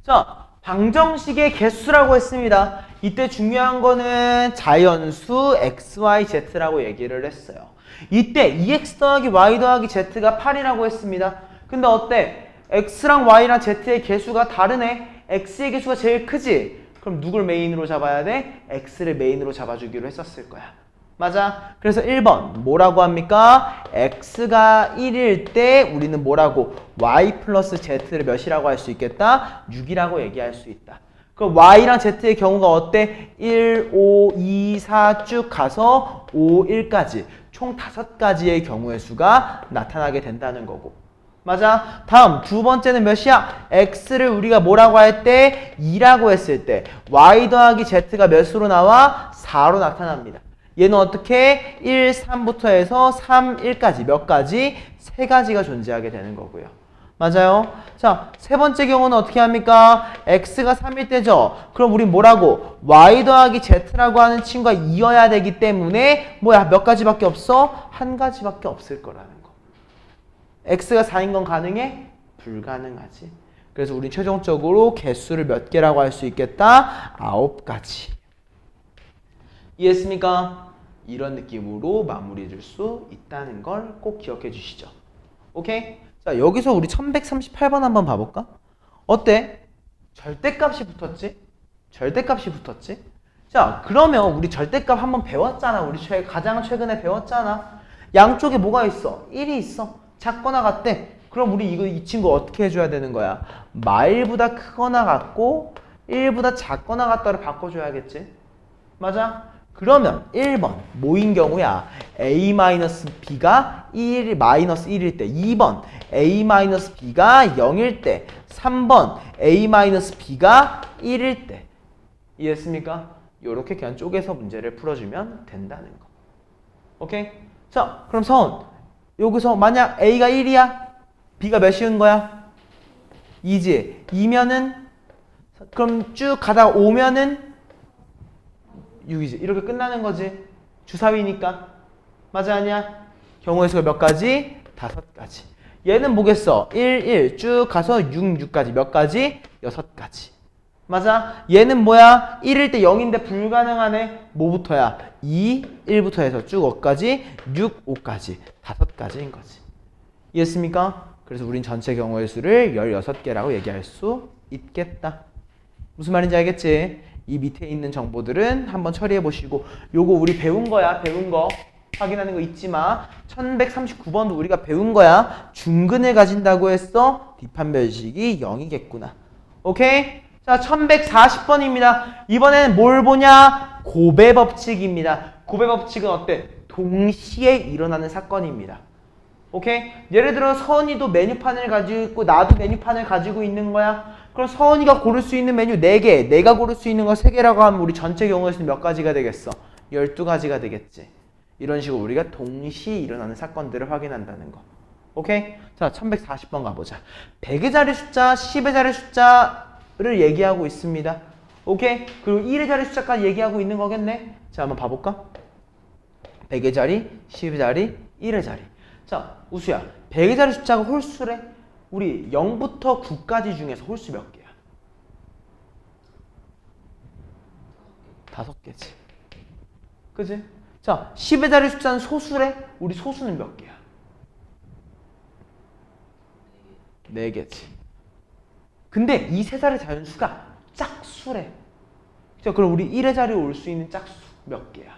자, 방정식의 개수라고 했습니다. 이때 중요한 거는 자연수 xyz라고 얘기를 했어요. 이때 2x 더하기 y 더하기 z가 8이라고 했습니다. 근데 어때? x랑 y랑 z의 개수가 다르네. x의 개수가 제일 크지? 그럼 누굴 메인으로 잡아야 돼? x를 메인으로 잡아주기로 했었을 거야. 맞아? 그래서 1번 뭐라고 합니까? x가 1일 때 우리는 뭐라고? y 플러스 z를 몇이라고 할 수 있겠다? 6이라고 얘기할 수 있다. 그럼 y랑 z의 경우가 어때? 1, 5, 2, 4 쭉 가서 5, 1까지 총 5가지의 경우의 수가 나타나게 된다는 거고. 맞아? 다음 두 번째는 몇이야? x를 우리가 뭐라고 할 때? 2라고 했을 때 y 더하기 z가 몇으로 나와? 4로 나타납니다. 얘는 어떻게? 1, 3부터 해서 3, 1까지 몇 가지? 3가지가 존재하게 되는 거고요. 맞아요? 자, 세 번째 경우는 어떻게 합니까? x가 3일 때죠? 그럼 우린 뭐라고? y 더하기 z라고 하는 친구가 2여야 되기 때문에 뭐야? 몇 가지밖에 없어? 한 가지밖에 없을 거라는 거. x가 4인 건 가능해? 불가능하지. 그래서 우린 최종적으로 개수를 몇 개라고 할 수 있겠다? 9가지. 이해했습니까? 이런 느낌으로 마무리해 줄 수 있다는 걸 꼭 기억해 주시죠. 오케이? 자, 여기서 우리 1138번 한번 봐볼까? 어때? 절대값이 붙었지? 절대값이 붙었지? 자, 그러면 우리 절대값 한번 배웠잖아. 우리 가장 최근에 배웠잖아. 양쪽에 뭐가 있어? 1이 있어. 작거나 같대. 그럼 우리 이 친구 어떻게 해줘야 되는 거야? 마일보다 크거나 같고 1보다 작거나 같다로 바꿔줘야겠지? 맞아? 그러면 1번 뭐인 경우야? a-b가 1, -1일 때 2번 a-b가 0일 때 3번 A-B가 1일 때. 이해했습니까? 요렇게 그냥 쪼개서 문제를 풀어주면 된다는 거. 오케이? 자, 그럼 선. 여기서 만약 A가 1이야? B가 몇이은 거야? 2지. 2면은 그럼 쭉 가다가 5면은 6이지. 이렇게 끝나는 거지. 주사위니까. 맞아 아니야? 경우의 수가 몇 가지? 5가지. 얘는 뭐겠어? 1, 1 쭉 가서 6, 6까지. 몇 가지? 6가지. 맞아? 얘는 뭐야? 1일 때 0인데 불가능하네. 뭐부터야? 2, 1부터 해서 쭉 어까지? 6, 5까지. 5가지인 거지. 이해했습니까? 그래서 우린 전체 경우의 수를 16개라고 얘기할 수 있겠다. 무슨 말인지 알겠지? 이 밑에 있는 정보들은 한번 처리해 보시고, 요거 우리 배운 거야. 배운 거. 확인하는 거 잊지 마. 1139번도 우리가 배운 거야. 중근을 가진다고 했어. 뒷판별식이 0이겠구나. 오케이? 자, 1140번입니다. 이번에는 뭘 보냐? 고배 법칙입니다. 고배 법칙은 어때? 동시에 일어나는 사건입니다. 오케이? 예를 들어 서은이도 메뉴판을 가지고 있고 나도 메뉴판을 가지고 있는 거야. 그럼 서은이가 고를 수 있는 메뉴 4개, 내가 고를 수 있는 거 3개라고 하면 우리 전체 경우의 수는 몇 가지가 되겠어? 12가지가 되겠지. 이런 식으로 우리가 동시에 일어나는 사건들을 확인한다는 거. 오케이? 자, 1140번 가보자. 100의 자리 숫자, 10의 자리 숫자를 얘기하고 있습니다. 오케이? 그리고 1의 자리 숫자까지 얘기하고 있는 거겠네? 자, 한번 봐볼까? 100의 자리, 10의 자리, 1의 자리. 자, 우수야. 100의 자리 숫자가 홀수래? 우리 0부터 9까지 중에서 홀수 몇 개야? 5개지. 그지? 자, 10의 자리 숫자는 소수래? 우리 소수는 몇 개야? 4개지. 근데 이 세 자리 자연수가 짝수래. 자, 그럼 우리 1의 자리에 올 수 있는 짝수 몇 개야?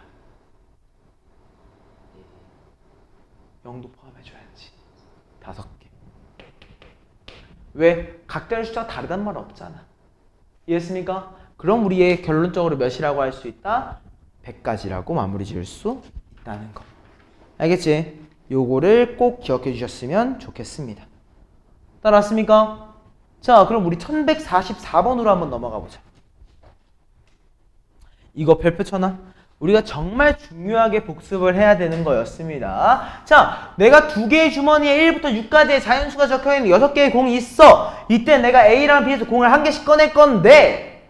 0도 포함해줘야지. 5개. 왜? 각자의 숫자가 다르단 말 없잖아. 이해했습니까? 그럼 우리의 결론적으로 몇이라고 할 수 있다? 100가지라고 마무리 지을 수 있다는 거. 알겠지? 요거를 꼭 기억해 주셨으면 좋겠습니다. 따라왔습니까? 자, 그럼 우리 1144번으로 한번 넘어가 보자. 이거 별표 쳐놔. 우리가 정말 중요하게 복습을 해야 되는 거였습니다. 자, 내가 2개의 주머니에 1부터 6까지의 자연수가 적혀있는 6개의 공이 있어. 이때 내가 A랑 B에서 공을 한 개씩 꺼낼 건데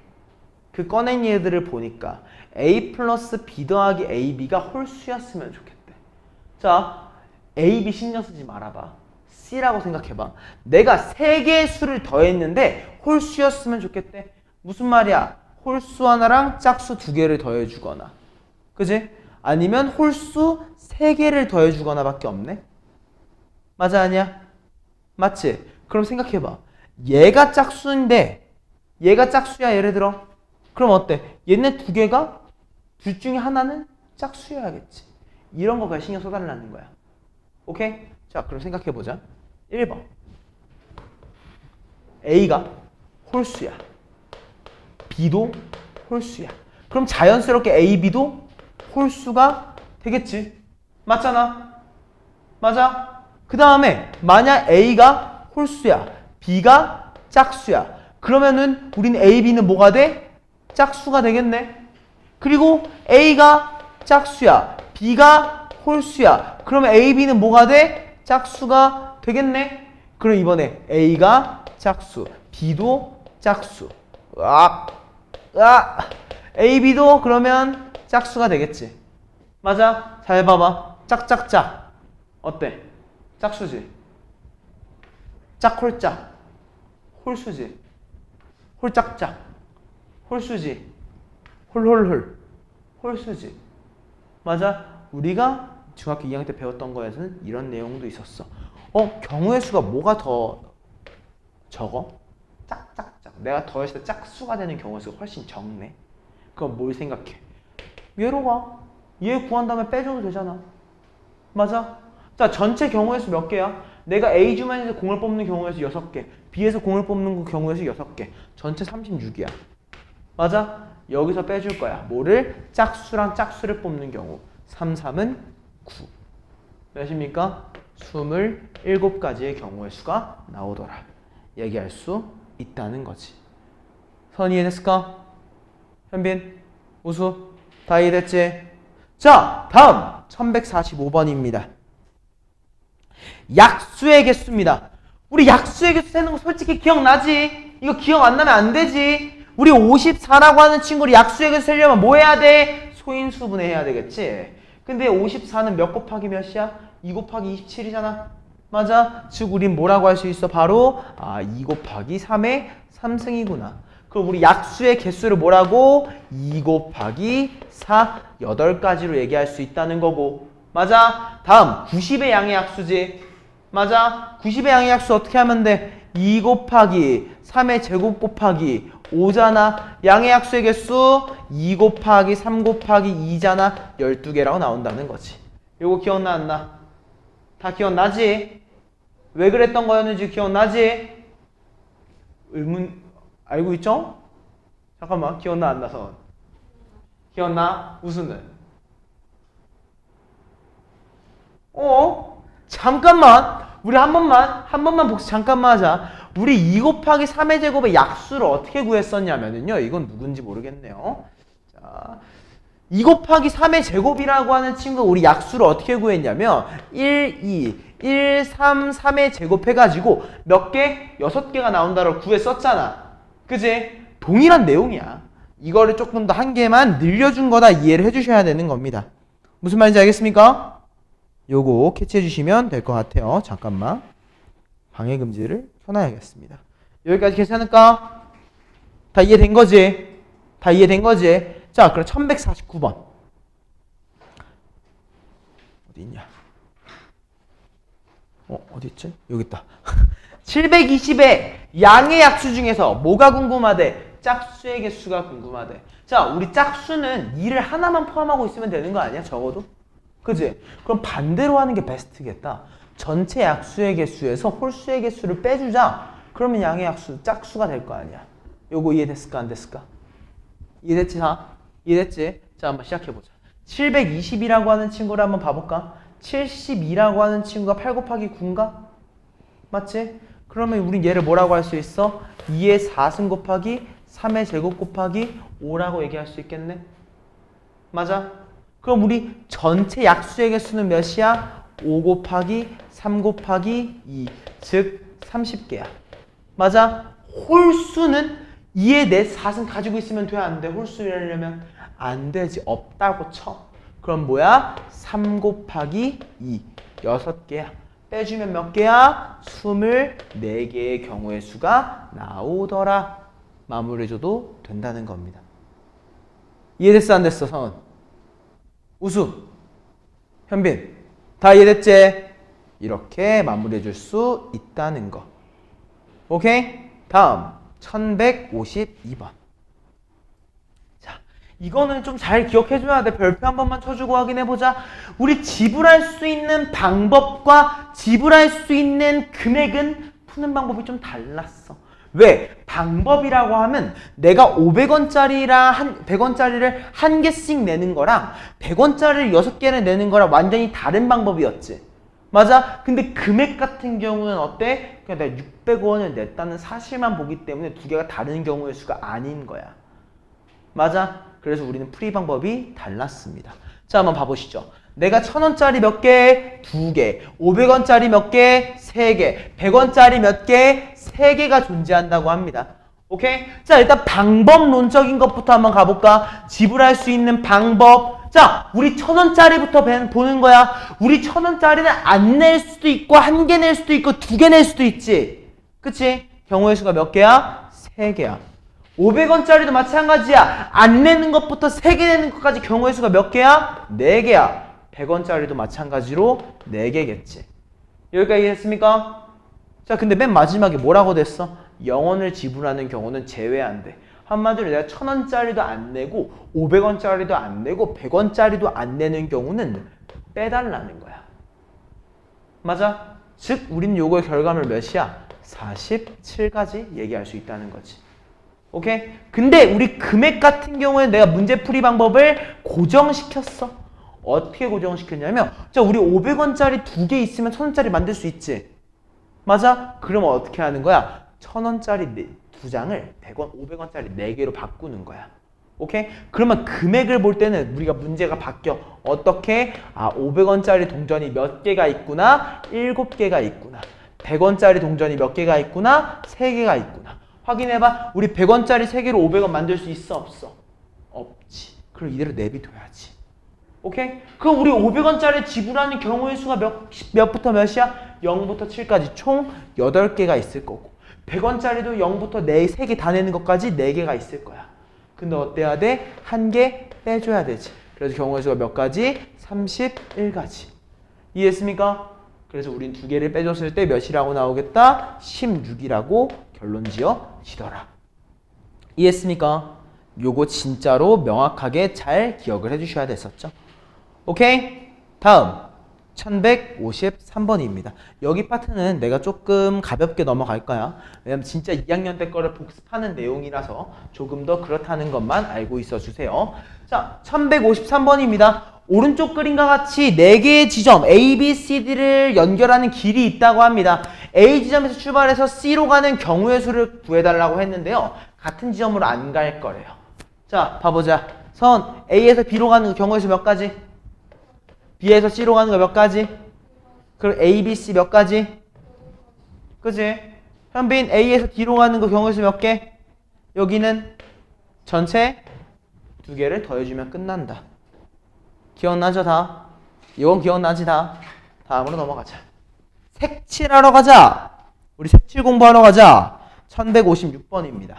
그 꺼낸 얘들을 보니까 A 플러스 B 더하기 AB가 홀수였으면 좋겠대. 자, A, B 신경 쓰지 말아봐. C라고 생각해봐. 내가 3개의 수를 더했는데 홀수였으면 좋겠대. 무슨 말이야? 홀수 하나랑 짝수 2개를 더해주거나, 그지? 아니면 홀수 3개를 더해주거나 밖에 없네? 맞아 아니야? 맞지? 그럼 생각해봐. 얘가 짝수인데 얘가 짝수야 예를 들어. 그럼 어때? 얘네 2개가 둘 중에 하나는 짝수여야겠지. 이런 거 그냥 신경 써달라는 거야. 오케이? 자, 그럼 생각해보자. 1번. A가 홀수야. B도 홀수야. 그럼 자연스럽게 A, B도 홀수가 되겠지. 맞잖아. 맞아. 그 다음에 만약 A가 홀수야. B가 짝수야. 그러면은 우린 A, B는 뭐가 돼? 짝수가 되겠네. 그리고 A가 짝수야. B가 홀수야. 그러면 A, B는 뭐가 돼? 짝수가 되겠네. 그럼 이번에 A가 짝수, B도 짝수. A, B도 그러면 짝수가 되겠지. 맞아? 잘 봐봐. 짝짝짝. 어때? 짝수지? 짝홀짝. 홀수지? 홀짝짝. 홀수지? 홀홀홀. 홀수지? 맞아? 우리가 중학교 2학년 때 배웠던 거에서는 이런 내용도 있었어. 경우의 수가 뭐가 더 적어? 짝짝짝. 내가 더했을 때 짝수가 되는 경우의 수가 훨씬 적네. 그럼 뭘 생각해? 얘로 가. 얘 구한 다음에 빼줘도 되잖아. 맞아? 자, 전체 경우의 수 몇 개야? 내가 A 주머니에서 공을 뽑는 경우의 수 6개, B에서 공을 뽑는 경우의 수 6개. 전체 36이야. 맞아? 여기서 빼줄 거야. 뭐를? 짝수랑 짝수를 뽑는 경우. 3, 3은 9. 몇입니까? 27가지의 경우의 수가 나오더라. 얘기할 수 있다는 거지. 선 이해됐을까? 현빈, 우수, 다 이해됐지? 자, 다음 1145번입니다. 약수의 개수입니다. 우리 약수의 개수 세는 거 솔직히 기억나지? 이거 기억 안 나면 안 되지. 우리 54라고 하는 친구를 약수의 개수 세려면 뭐 해야 돼? 소인수분해 해야 되겠지? 근데 54는 몇 곱하기 몇이야? 2 곱하기 27이잖아. 맞아? 즉 우린 뭐라고 할 수 있어? 바로 2 곱하기 3의 3승이구나. 그럼 우리 약수의 개수를 뭐라고? 2 곱하기 4, 8가지로 얘기할 수 있다는 거고. 맞아? 다음 90의 양의 약수지. 맞아? 90의 양의 약수 어떻게 하면 돼? 2 곱하기 3의 제곱 곱하기 5잖아. 양의 약수의 개수 2 곱하기 3 곱하기 2잖아. 12개라고 나온다는 거지. 요거 기억나 안 나? 다 기억나지? 왜 그랬던 거였는지 기억나지? 의문 알고 있죠? 잠깐만, 기억나 안 나서. 기억나? 우수는? 잠깐만. 우리 한 번만 복습 잠깐만 하자. 우리 2 곱하기 3의 제곱의 약수를 어떻게 구했었냐면요. 이건 누군지 모르겠네요. 자, 2 곱하기 3의 제곱이라고 하는 친구가 우리 약수를 어떻게 구했냐면 1, 2, 1, 3, 3의 제곱 해가지고 몇 개? 6개가 나온다고 구했었잖아. 그지? 동일한 내용이야. 이거를 조금 더 한 개만 늘려준 거다 이해를 해주셔야 되는 겁니다. 무슨 말인지 알겠습니까? 요거 캐치해 주시면 될 것 같아요. 잠깐만. 방해 금지를 켜놔야겠습니다. 여기까지 괜찮을까? 다 이해된 거지? 다 이해된 거지? 자, 그럼 1149번. 어디 있냐? 어디 있지? 여기 있다. 720의 양의 약수 중에서 뭐가 궁금하대? 짝수의 개수가 궁금하대. 자, 우리 짝수는 2를 하나만 포함하고 있으면 되는 거 아니야? 적어도? 그지? 그럼 반대로 하는 게 베스트겠다. 전체 약수의 개수에서 홀수의 개수를 빼주자. 그러면 양의 약수, 짝수가 될 거 아니야. 요거 이해됐을까? 안 됐을까? 이해됐지? 다? 이해됐지? 자, 한번 시작해보자. 720이라고 하는 친구를 한번 봐볼까? 72라고 하는 친구가 8 곱하기 9인가? 맞지? 그러면 우린 얘를 뭐라고 할 수 있어? 2의 4승 곱하기 3의 제곱 곱하기 5라고 얘기할 수 있겠네? 맞아? 그럼 우리 전체 약수의 개수는 몇이야? 5 곱하기 3 곱하기 2, 즉 30개야. 맞아? 홀수는 2의 4승 가지고 있으면 돼? 안 돼? 홀수이려면 안 되지. 없다고 쳐. 그럼 뭐야? 3 곱하기 2, 6개야. 빼주면 몇 개야? 24개의 경우의 수가 나오더라. 마무리해줘도 된다는 겁니다. 이해됐어? 안 됐어? 성은? 우수? 현빈? 다 이해됐지? 이렇게 마무리해줄 수 있다는 거. 오케이? 다음 1152번. 자, 이거는 좀 잘 기억해줘야 돼. 별표 한 번만 쳐주고 확인해보자. 우리 지불할 수 있는 방법과 지불할 수 있는 금액은 푸는 방법이 좀 달랐어. 왜? 방법이라고 하면 내가 500원짜리랑 100원짜리를 한 개씩 내는 거랑 100원짜리를 6개를 내는 거랑 완전히 다른 방법이었지. 맞아? 근데 금액 같은 경우는 어때? 그냥 내가 600원을 냈다는 사실만 보기 때문에 두 개가 다른 경우의 수가 아닌 거야. 맞아? 그래서 우리는 풀이 방법이 달랐습니다. 자, 한번 봐보시죠. 내가 1000원짜리 몇 개? 2개. 500원짜리 몇 개? 3개. 100원짜리 몇 개? 3개가 존재한다고 합니다. 오케이? 자, 일단 방법론적인 것부터 한번 가볼까? 지불할 수 있는 방법. 자, 우리 1000원짜리부터 보는 거야. 우리 1000원짜리는 안 낼 수도 있고, 1개 낼 수도 있고, 2개 낼 수도 있지. 그치? 경우의 수가 몇 개야? 3개야. 500원짜리도 마찬가지야. 안 내는 것부터 3개 내는 것까지 경우의 수가 몇 개야? 4개야. 100원짜리도 마찬가지로 4개겠지. 여기까지 이해했습니까? 자, 근데 맨 마지막에 뭐라고 됐어? 0원을 지불하는 경우는 제외한대. 한마디로 내가 1000원짜리도 안 내고 500원짜리도 안 내고 100원짜리도 안 내는 경우는 빼달라는 거야. 맞아? 즉 우리는 요거의 결과물 몇이야? 47까지 얘기할 수 있다는 거지. 오케이? 근데 우리 금액 같은 경우에 내가 문제풀이 방법을 고정시켰어. 어떻게 고정시켰냐면, 자, 우리 500원짜리 2개 있으면 1000원짜리 만들 수 있지. 맞아? 그러면 어떻게 하는 거야? 1,000원짜리 2장을 100원, 500원짜리 4개로 바꾸는 거야. 오케이? 그러면 금액을 볼 때는 우리가 문제가 바뀌어. 어떻게? 500원짜리 동전이 몇 개가 있구나? 7개가 있구나. 100원짜리 동전이 몇 개가 있구나? 3개가 있구나. 확인해봐. 우리 100원짜리 3개로 500원 만들 수 있어? 없어? 없지. 그럼 이대로 내비둬야지. 오케이? 그럼 우리 500원짜리 지불하는 경우의 수가 몇부터 몇이야? 0부터 7까지 총 8개가 있을 거고 100원짜리도 0부터 3개 다 내는 것까지 4개가 있을 거야. 근데 어때야 돼? 1개 빼줘야 되지. 그래서 경우의 수가 몇 가지? 31가지. 이해했습니까? 그래서 우린 2개를 빼줬을 때 몇이라고 나오겠다? 16이라고 결론 지어지더라. 이해했습니까? 요거 진짜로 명확하게 잘 기억을 해주셔야 됐었죠. 오케이? 다음 1153번입니다. 여기 파트는 내가 조금 가볍게 넘어갈 거야. 왜냐면 진짜 2학년 때 거를 복습하는 내용이라서 조금 더 그렇다는 것만 알고 있어 주세요. 자, 1153번입니다. 오른쪽 그림과 같이 4개의 지점 A, B, C, D를 연결하는 길이 있다고 합니다. A 지점에서 출발해서 C로 가는 경우의 수를 구해달라고 했는데요. 같은 지점으로 안 갈 거래요. 자, 봐보자. 선 A에서 B로 가는 경우의 수 몇 가지? B에서 C로 가는 거 몇 가지? 그리고 A, B, C 몇 가지? 그치? 현빈 A에서 D로 가는 거 경우의 수 몇 개? 여기는 전체 2개를 더해주면 끝난다. 기억나죠 다? 이건 기억나지 다? 다음으로 넘어가자. 색칠하러 가자. 우리 색칠 공부하러 가자. 1156번입니다.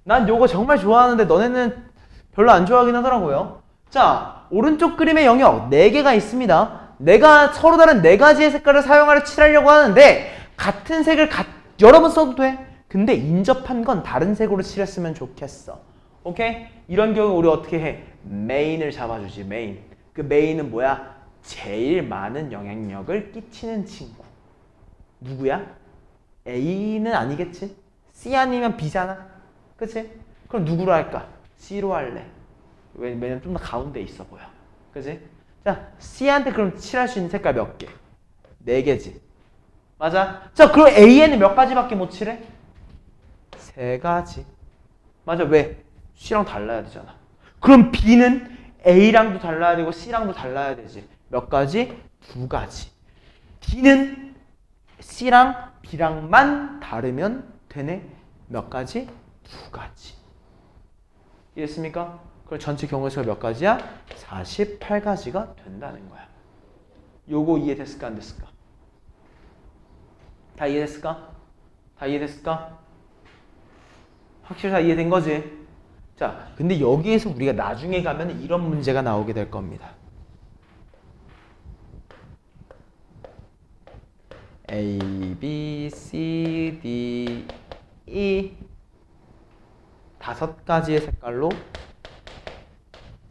난 요거 정말 좋아하는데 너네는 별로 안 좋아하긴 하더라고요. 자, 오른쪽 그림의 영역 4개가 있습니다. 내가 서로 다른 4가지의 색깔을 사용하려 칠하려고 하는데 같은 색을 여러 번 써도 돼. 근데 인접한 건 다른 색으로 칠했으면 좋겠어. 오케이? 이런 경우 우리 어떻게 해? 메인을 잡아주지. 메인. 그 메인은 뭐야? 제일 많은 영향력을 끼치는 친구. 누구야? A는 아니겠지? C 아니면 B잖아. 그치? 그럼 누구로 할까? C로 할래. 왜냐면 좀 더 가운데 있어 보여. 그치? 자, C한테 그럼 칠할 수 있는 색깔 몇 개? 4개지. 맞아? 자, 그럼 A에는 몇 가지밖에 못 칠해? 3가지. 맞아. 왜? C랑 달라야 되잖아. 그럼 B는 A랑도 달라야 되고 C랑도 달라야 되지. 몇 가지? 2가지. D는 C랑 B랑만 다르면 되네. 몇 가지? 2가지. 이해했습니까? 그럼 전체 경우의 수가 몇 가지야? 48가지가 된다는 거야. 요거 이해됐을까 안 됐을까? 다 이해됐을까? 다 이해됐을까? 확실히 다 이해된 거지? 자, 근데 여기에서 우리가 나중에 가면 이런 문제가 나오게 될 겁니다. A, B, C, D, E 5가지의 색깔로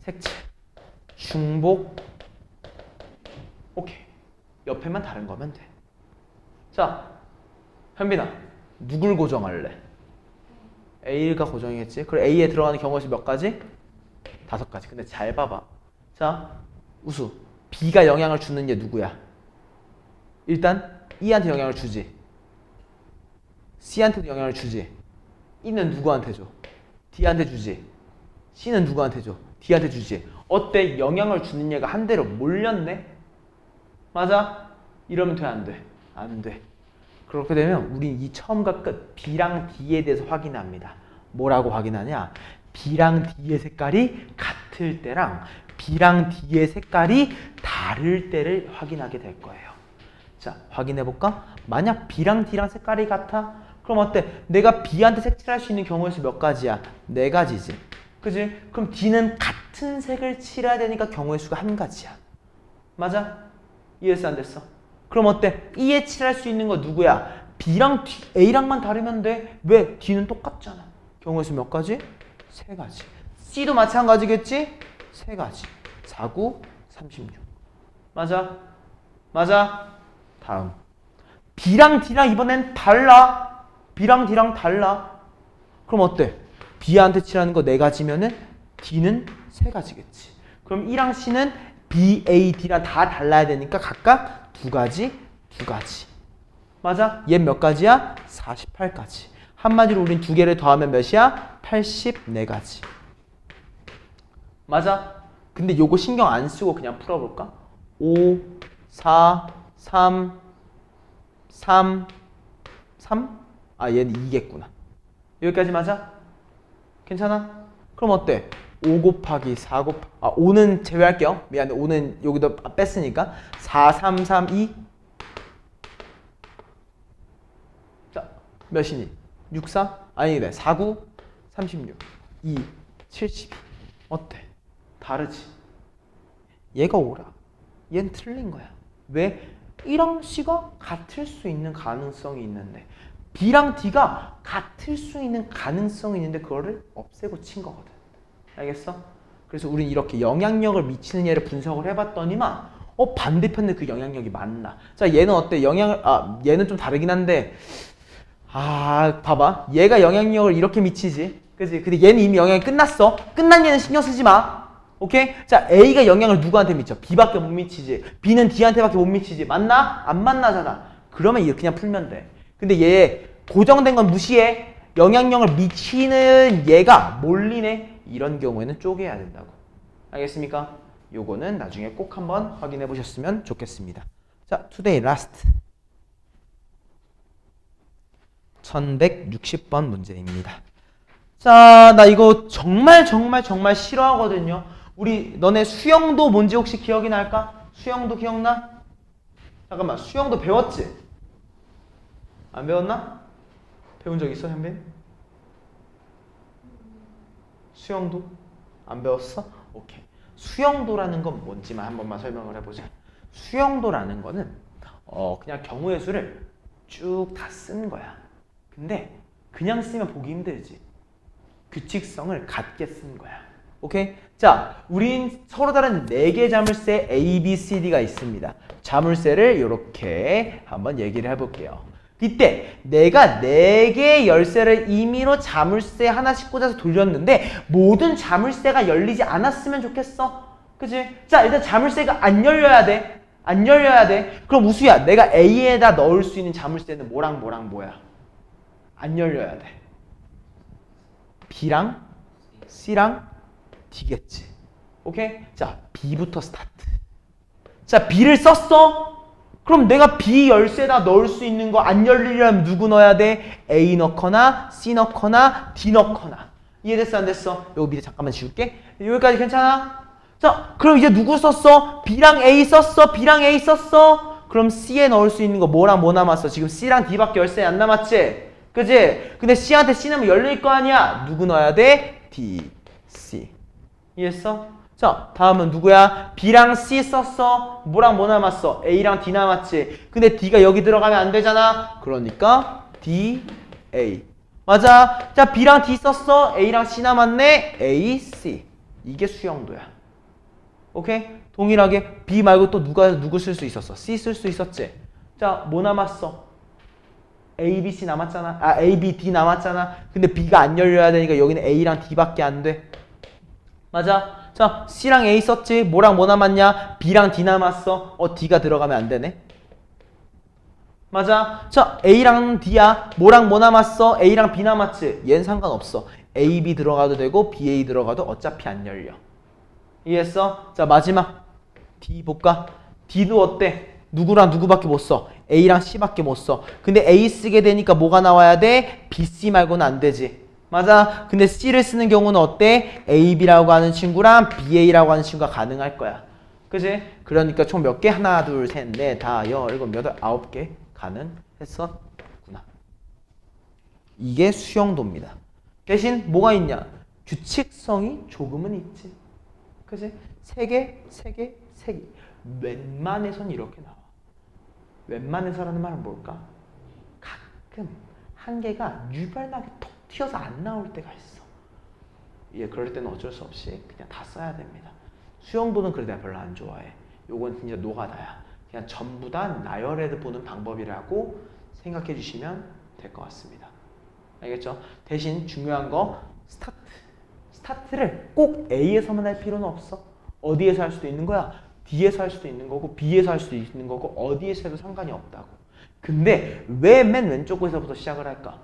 색칠, 중복, 오케이. 옆에만 다른 거면 돼. 자, 현빈아, 누굴 고정할래? A가 고정이겠지? 그럼 A에 들어가는 경우의 수 몇 가지? 5가지. 근데 잘 봐봐. 자, 우수. B가 영향을 주는 게 누구야? 일단 E한테 영향을 주지. C한테도 영향을 주지. E는 누구한테 줘? D한테 주지. C는 누구한테 줘? D한테 주지. 어때? 영향을 주는 얘가 한 대로 몰렸네? 맞아? 이러면 돼, 안 돼? 안 돼. 그렇게 되면 우린 이 처음과 끝 B랑 D에 대해서 확인합니다. 뭐라고 확인하냐? B랑 D의 색깔이 같을 때랑 B랑 D의 색깔이 다를 때를 확인하게 될 거예요. 자, 확인해볼까? 만약 B랑 D랑 색깔이 같아? 그럼 어때? 내가 B한테 색칠할 수 있는 경우의 수 몇 가지야? 4가지지. 그지? 그럼 D는 같은 색을 칠해야 되니까 경우의 수가 1가지야. 맞아? 이해했어 안 됐어? 그럼 어때? E에 칠할 수 있는 거 누구야? B랑 A랑만 다르면 돼. 왜? D는 똑같잖아. 경우의 수 몇 가지? 3가지. C도 마찬가지겠지? 3가지. 4, 9, 36. 맞아? 맞아? 다음. B랑 D랑 이번엔 달라. B랑 D랑 달라. 그럼 어때? B한테 칠하는 거 4가지면은 D는 3가지겠지. 그럼 E랑 C는 B, A, D랑 다 달라야 되니까 각각 2가지, 2가지. 맞아? 얘 몇 가지야? 48가지. 한마디로 우린 두 개를 더하면 몇이야? 84가지. 맞아? 근데 요거 신경 안 쓰고 그냥 풀어볼까? 5, 4, 3, 3, 3? 아, 얘는 2겠구나. 여기까지 맞아? 괜찮아? 그럼 어때? 5 곱하기 4 곱하기 5는 제외할게요. 미안해. 5는 여기도 뺐으니까 4, 3, 3, 2 자, 몇이니? 6, 4? 아니네. 4, 9, 36 2, 72 어때? 다르지? 얘가 5라. 얘는 틀린 거야. 왜? 1랑 C가 같을 수 있는 가능성이 있는데 B랑 D가 같을 수 있는 가능성이 있는데 그거를 없애고 친 거거든. 알겠어? 그래서 우린 이렇게 영향력을 미치는 얘를 분석을 해봤더니만 반대편에 그 영향력이 맞나? 자, 얘는 어때? 얘는 좀 다르긴 한데 봐봐. 얘가 영향력을 이렇게 미치지. 그치? 근데 얘는 이미 영향이 끝났어. 끝난 얘는 신경 쓰지 마. 오케이? 자, A가 영향을 누구한테 미쳐? B밖에 못 미치지. B는 D한테밖에 못 미치지. 맞나? 안 만나잖아. 그러면 이렇게 그냥 풀면 돼. 근데 얘 고정된 건 무시해. 영향력을 미치는 얘가 몰리네. 이런 경우에는 쪼개야 된다고. 알겠습니까? 요거는 나중에 꼭 한번 확인해 보셨으면 좋겠습니다. 자, today last 1160번 문제입니다. 자, 나 이거 정말 싫어하거든요. 우리 너네 수영도 뭔지 혹시 기억이 날까? 수영도 기억나? 잠깐만, 수영도 배웠지? 안 배웠나? 배운 적 있어, 현빈? 수영도? 안 배웠어? 오케이. 수영도라는 건 뭔지만 한 번만 설명을 해보자. 수영도라는 거는 그냥 경우의 수를 쭉 다 쓴 거야. 근데 그냥 쓰면 보기 힘들지. 규칙성을 갖게 쓴 거야. 오케이? 자, 우린 서로 다른 4개의 자물쇠 A, B, C, D가 있습니다. 자물쇠를 이렇게 한번 얘기를 해볼게요. 이때 내가 4개의 열쇠를 임의로 자물쇠 하나씩 꽂아서 돌렸는데 모든 자물쇠가 열리지 않았으면 좋겠어. 그치? 자, 일단 자물쇠가 안 열려야 돼. 안 열려야 돼. 그럼 우수야, 내가 A에다 넣을 수 있는 자물쇠는 뭐랑 뭐야? 안 열려야 돼. B랑 C랑 D겠지. 오케이? 자, B부터 스타트. 자, B를 썼어? 그럼 내가 B 열쇠에다 넣을 수 있는 거 안 열리려면 누구 넣어야 돼? A 넣거나 C 넣거나 D 넣거나. 이해됐어 안 됐어? 요거 밑에 잠깐만 지울게. 여기까지 괜찮아? 자, 그럼 이제 누구 썼어? B랑 A 썼어? B랑 A 썼어? 그럼 C에 넣을 수 있는 거 뭐랑 뭐 남았어? 지금 C랑 D밖에 열쇠 안 남았지? 그치? 근데 C한테 C 넣으면 열릴 거 아니야? 누구 넣어야 돼? D, C. 이해했어? 자, 다음은 누구야? B랑 C 썼어. 뭐랑 뭐 남았어? A랑 D 남았지. 근데 D가 여기 들어가면 안 되잖아. 그러니까 D, A. 맞아. 자, B랑 D 썼어. A랑 C 남았네. A, C. 이게 수영도야. 오케이? 동일하게 B 말고 또 누구 쓸 수 있었어? C 쓸 수 있었지. 자, 뭐 남았어? A, B, C 남았잖아. A, B, D 남았잖아. 근데 B가 안 열려야 되니까 여기는 A랑 D밖에 안 돼. 맞아. 자, C랑 A 썼지. 뭐랑 뭐 남았냐? B랑 D 남았어. D가 들어가면 안 되네. 맞아. 자, A랑 D야. 뭐랑 뭐 남았어? A랑 B 남았지. 얘는 상관없어. A, B 들어가도 되고 B, A 들어가도 어차피 안 열려. 이해했어? 자, 마지막 D 볼까? D도 어때? 누구랑 누구밖에 못 써? A랑 C밖에 못 써. 근데 A 쓰게 되니까 뭐가 나와야 돼? B, C 말고는 안 되지. 맞아. 근데 C를 쓰는 경우는 어때? AB라고 하는 친구랑 BA라고 하는 친구가 가능할 거야. 그치? 그러니까 총 몇 개? 하나, 둘, 셋, 넷, 다, 여, 일곱, 여덟, 9개 가능했었구나. 이게 수영도입니다. 대신 뭐가 있냐? 규칙성이 조금은 있지. 그치? 3개, 3개, 3개. 웬만해선 이렇게 나와. 웬만해서라는 말은 뭘까? 가끔 한 개가 유별나게 톡 튀어서 안 나올 때가 있어. 예, 그럴 때는 어쩔 수 없이 그냥 다 써야 됩니다. 수영도는 그래도 내가 별로 안 좋아해. 요건 진짜 노가다야. 그냥 전부 다 나열해 보는 방법이라고 생각해 주시면 될 것 같습니다. 알겠죠? 대신 중요한 거 스타트. 스타트를 꼭 A에서만 할 필요는 없어. 어디에서 할 수도 있는 거야? D에서 할 수도 있는 거고 B에서 할 수도 있는 거고 어디에서 해도 상관이 없다고. 근데 왜 맨 왼쪽에서부터 시작을 할까?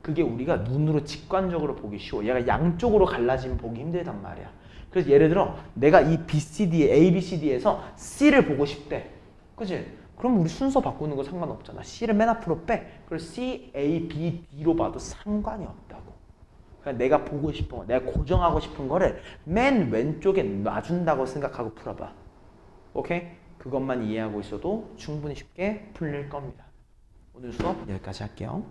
그게 우리가 눈으로 직관적으로 보기 쉬워. 얘가 양쪽으로 갈라지면 보기 힘들단 말이야. 그래서 예를 들어 내가 이 BCD, ABCD에서 C를 보고 싶대. 그치? 그럼 우리 순서 바꾸는 거 상관없잖아. C를 맨 앞으로 빼. 그래서 C, A, B, D로 봐도 상관이 없다고. 그러니까 내가 보고 싶은 거, 내가 고정하고 싶은 거를 맨 왼쪽에 놔준다고 생각하고 풀어봐. 오케이? 그것만 이해하고 있어도 충분히 쉽게 풀릴 겁니다. 오늘 수업 여기까지 할게요.